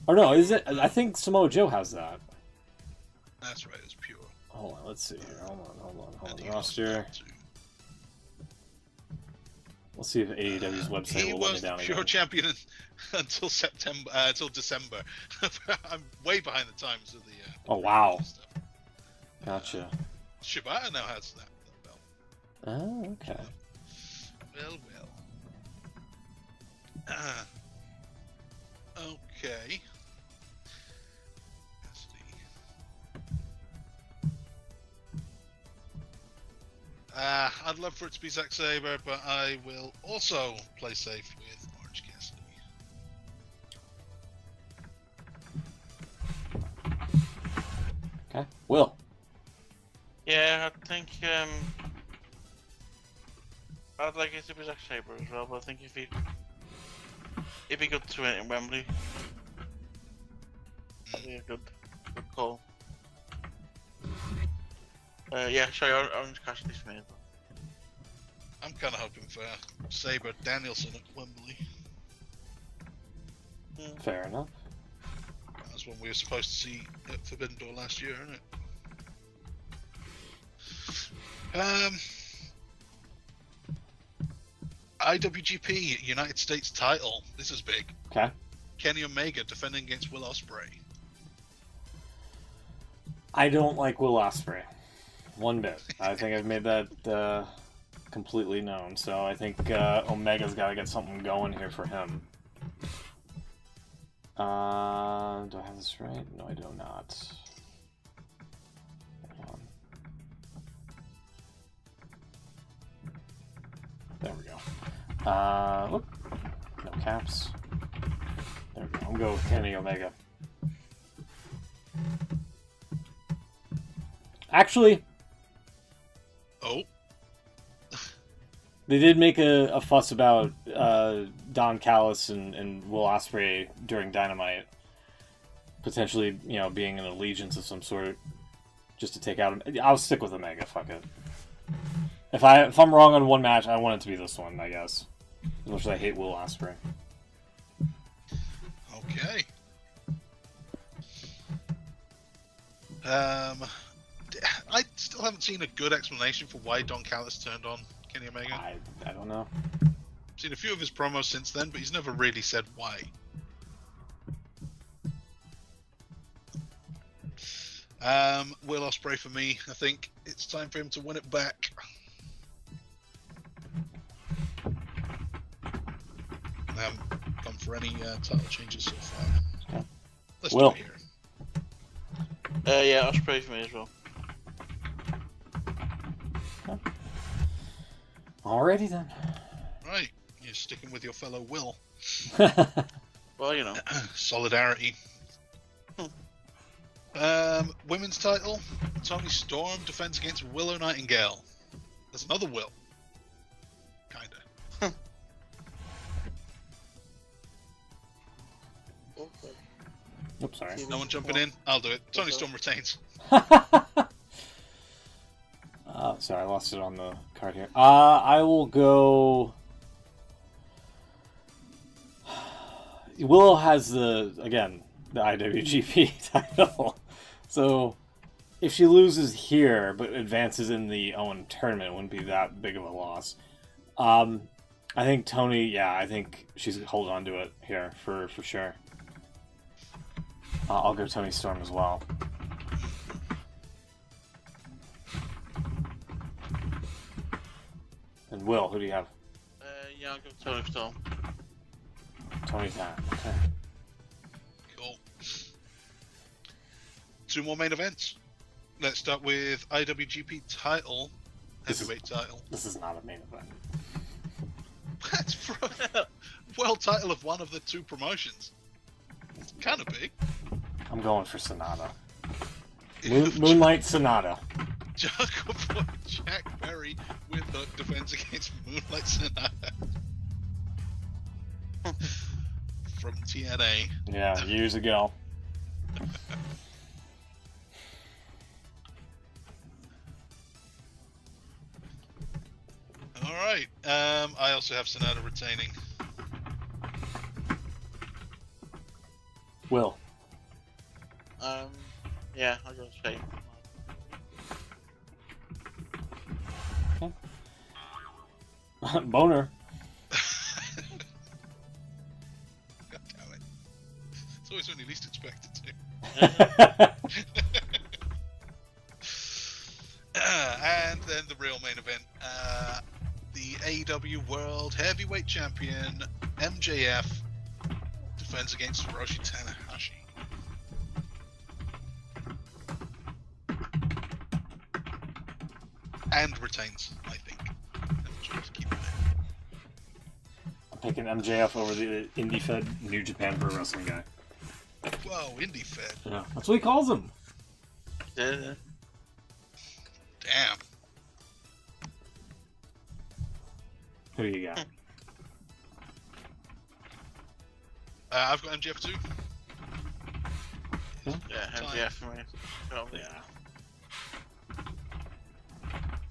Or no, is it? I think Samoa Joe has that. That's right, it's pure. Hold on, let's see here. Hold on. Roster. We'll see if AEW's website will let me down again. He was pure champion until September, until December. I'm way behind the times of the. Oh wow! Stuff. Gotcha. Shibata now has that belt. Oh, okay. Well. Okay. Let's see. I'd love for it to be Zack Sabre, but I will also play safe with Orange Cassidy. Okay. Will. Yeah, I think I'd like it to be Zack Sabre as well, but I think if he got to it in Wembley, that'd be a good call. Yeah, sorry, Orange Cassidy's for me as well. I'm kind of hoping for Sabre Danielson at Wembley. Fair enough. That's one we were supposed to see at Forbidden Door last year, isn't it? IWGP United States title. This is big. Okay. Kenny Omega defending against Will Ospreay. I don't like Will Ospreay. One bit. I think I've made that completely known. So I think Omega's got to get something going here for him. Do I have this right? No, I do not. Hang on. There we go. Look. No caps. There we go. I'm going to go with Kenny Omega. Actually... Oh? They did make a fuss about Don Callis and Will Ospreay during Dynamite. Potentially, being an allegiance of some sort. Just to take out... I'll stick with Omega, fuck it. If I'm wrong on one match, I want it to be this one, I guess. As much as I hate Will Ospreay. Okay. I still haven't seen a good explanation for why Don Callis turned on Kenny Omega. I don't know. I've seen a few of his promos since then, but he's never really said why. Will Ospreay for me. I think it's time for him to win it back. I haven't gone for any title changes so far. Okay. Let's Will. do it here. Yeah, Ospreay for me as well. Okay. Alrighty then. Right, you're sticking with your fellow Will. Well, Solidarity. Women's title. Toni Storm defends against Willow Nightingale. There's another Will. Kinda. Oops, sorry. No one jumping in? I'll do it. Toni Storm retains. Sorry, I lost it on the card here. I will go... Willow has the IWGP title. So, if she loses here, but advances in the Owen tournament, it wouldn't be that big of a loss. I think Toni, I think she's holding on to it here for sure. I'll go Toni Storm as well. And Will, who do you have? I'll go Toni Storm. Tony's hat. Okay. Cool. Two more main events. Let's start with IWGP title, heavyweight title. This is not a main event. That's for a world title of one of the two promotions. It's kind of big. I'm going for Sonata. Moonlight Sonata. Jungle Boy Jack Perry with Hook defends against Moonlight Sonata from TNA. Yeah, years ago. All right. I also have Sonata retaining. Will. Yeah, I'll go Shane. Boner. God damn it. It's always when you least expect it to. And then the real main event. The AEW World Heavyweight Champion, MJF, defends against Hiroshi Tanahashi. And retains, I think. Just keep it I'm picking MJF over the indie fed New Japan Pro Wrestling guy. there. Whoa, indie fed. Yeah, that's what he calls him. Yeah. Damn. Who do you got? I've got MJF too. Yeah, MJF for me. Probably. Yeah.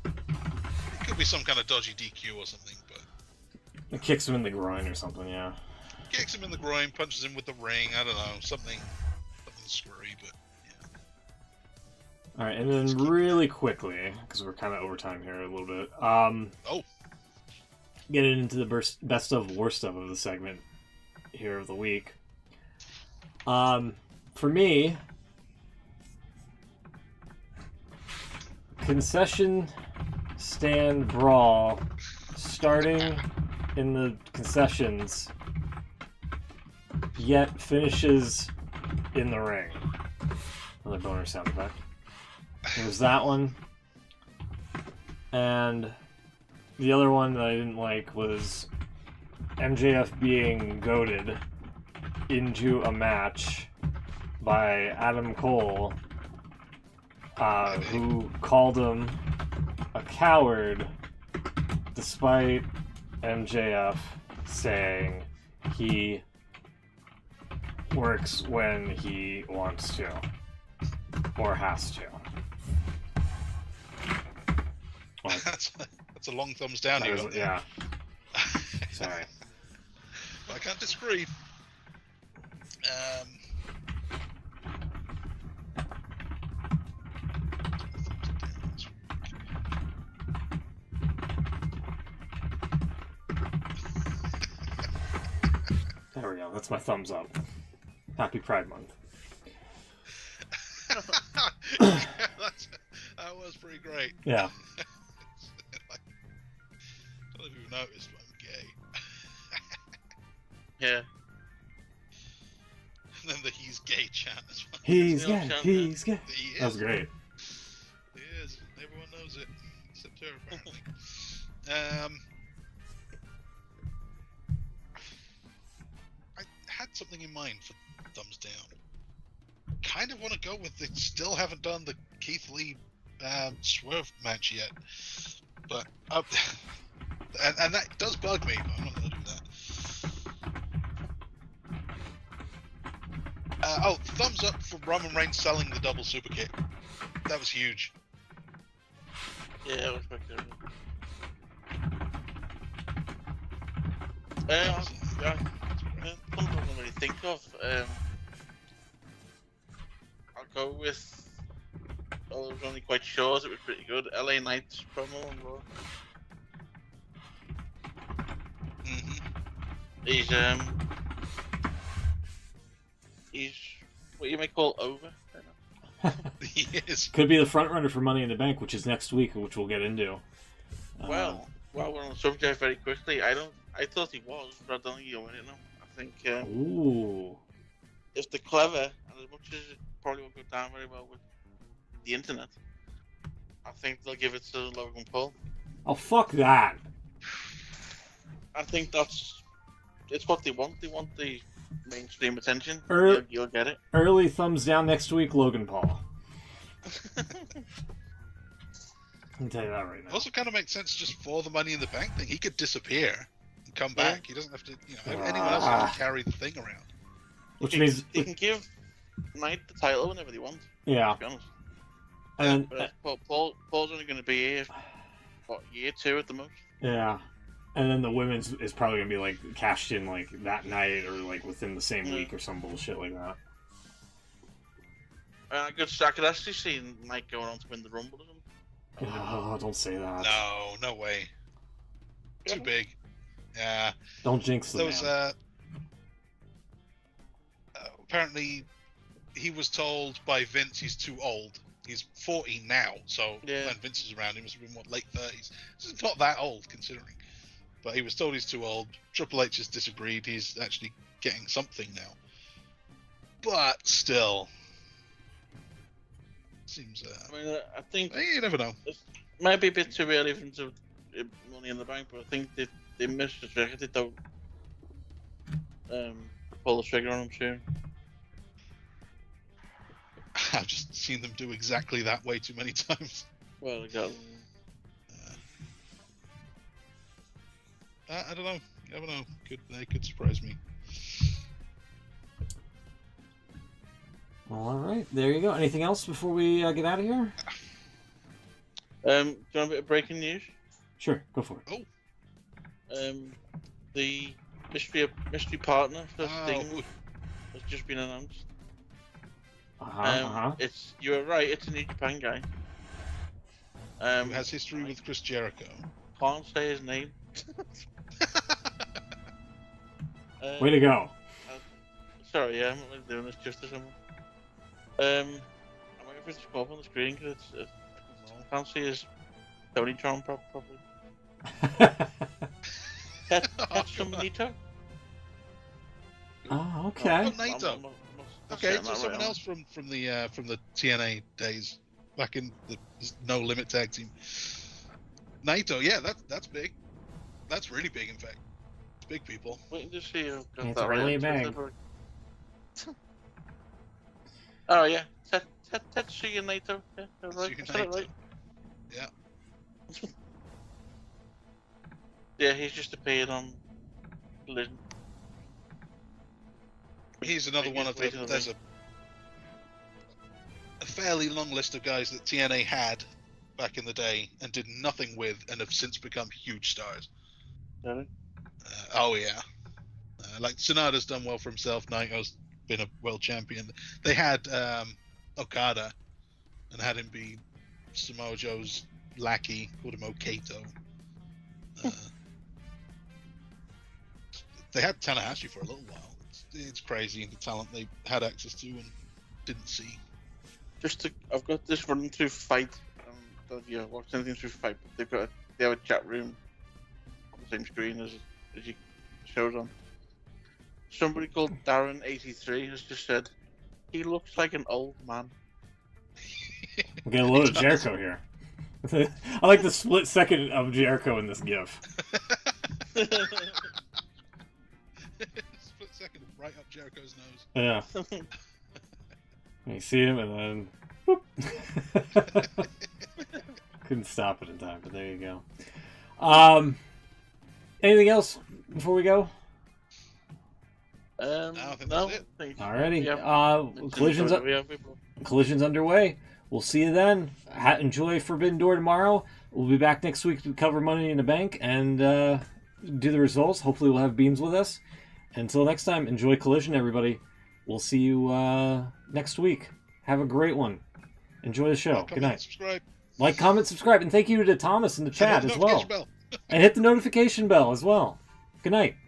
It could be some kind of dodgy DQ or something, but It kicks him in the groin or something, yeah. kicks him in the groin, punches him with the ring. I don't know, something screwy, but yeah. Alright, and then really quickly, because we're kind of over time here a little bit, getting into the best of worst of the segment here of the week. For me, concession stand brawl starting in the concessions, yet finishes in the ring. Another boner sound effect. There's that one. And the other one that I didn't like was MJF being goaded into a match by Adam Cole, who called him a coward despite MJF saying he works when he wants to or has to. Like, that's a long thumbs down here. yeah. Sorry. I can't disagree. There we go. That's my thumbs up. Happy Pride Month. Yeah, that was pretty great. Yeah. I don't know if you've noticed, but I'm gay. Yeah. And then the he's gay chant as well. He's gay. He's gay. He is. That was great. He is. Everyone knows it. Except her, apparently. I had something in mind for thumbs down. Kind of want to go with it. Still haven't done the Keith Lee Swerve match yet. But and that does bug me, but I'm not going to do that. Thumbs up for Roman Reigns selling the double super kick. That was huge. Yeah, that was pretty good. Something I don't really think of. I'll go with. Well, it was only quite short. It was pretty good. LA Knight's promo on Raw. He's what you may call over. He is. Could be the front runner for Money in the Bank, which is next week, which we'll get into. Well, while we're on the subject, very quickly, I thought he was, but I don't think he'll win it now. I think Ooh. if they're clever, and as much as it probably won't go down very well with the internet, I think they'll give it to Logan Paul. Oh, fuck that. I think it's what they want. They want the mainstream attention. You'll get it. Early thumbs down next week, Logan Paul. can tell you that right now. Also, kind of makes sense just for the Money in the Bank thing. He could disappear and come back. He doesn't have to, anyone else has to carry the thing around. Which means he can give Knight the title whenever they want. Yeah. To be honest. And Paul's only going to be here, year 2 at the most. Yeah. And then the women's is probably going to be, like, cashed in, like, that night or, like, within the same week or some bullshit like that. I could actually see Knight going on to win the Rumble or something. Oh, don't say that. No way. Too big. Yeah. Don't jinx the man. Apparently, he was told by Vince he's too old. He's 40 now, so when Vince was around, he must have been, late 30s. This is not that old, considering. But he was told he's too old. Triple H has disagreed. He's actually getting something now. But still, seems. I think you never know. It might be a bit too early for him to Money in the Bank, but I think they missed the trigger. They don't pull the trigger on him soon. I've just seen them do exactly that way too many times. Well, I got. I don't know. You never know. They could surprise me. All right, there you go. Anything else before we get out of here? Do you want a bit of breaking news? Sure, go for it. Oh. The mystery partner for Sting has just been announced. You were right. It's a New Japan guy. Who has history with Chris Jericho? Can't say his name. Way to go. Sorry, I'm not really doing this justice anymore. I'm waiting for it to come up on the screen because I can't see his Tony Tron properly. Tetsuya Naito. Oh, okay. Naito. Okay, so someone else from the TNA days, back in the No Limit Tag Team. Naito, yeah, that's big. That's really big, in fact. It's big, people. Waiting to see who got It's that really right. big. Oh yeah, Tetsuya Naito. Yeah, right. Tetsuya Naito. Right. Yeah. Yeah, he's just appeared on Collision. He's another one of the. There's a fairly long list of guys that TNA had back in the day and did nothing with, and have since become huge stars. Really? Oh yeah, like Sonata's done well for himself. Naito's been a world champion. They had Okada and had him be Samoa Joe's lackey, called him Okato. They had Tanahashi for a little while. It's crazy the talent they had access to and didn't see. I've got this running through Fight. Don't know if you watched anything through Fight, but they have a chat room on the same screen as you showed on. Somebody called Darren83 has just said, he looks like an old man. We got a load of Jericho here. I like the split second of Jericho in this GIF. Split second, right up Jericho's nose. Yeah. You see him and then... Whoop. Couldn't stop it in time, but there you go. Anything else before we go? No, that's it. Alrighty. Collision's underway. We'll see you then. Enjoy Forbidden Door tomorrow. We'll be back next week to cover Money in the Bank and do the results. Hopefully we'll have Beans with us. Until next time, enjoy Collision, everybody. We'll see you next week. Have a great one. Enjoy the show. Good night. Subscribe. Like, comment, subscribe. And thank you to Thomas in the chat as well. And hit the notification bell as well. Good night.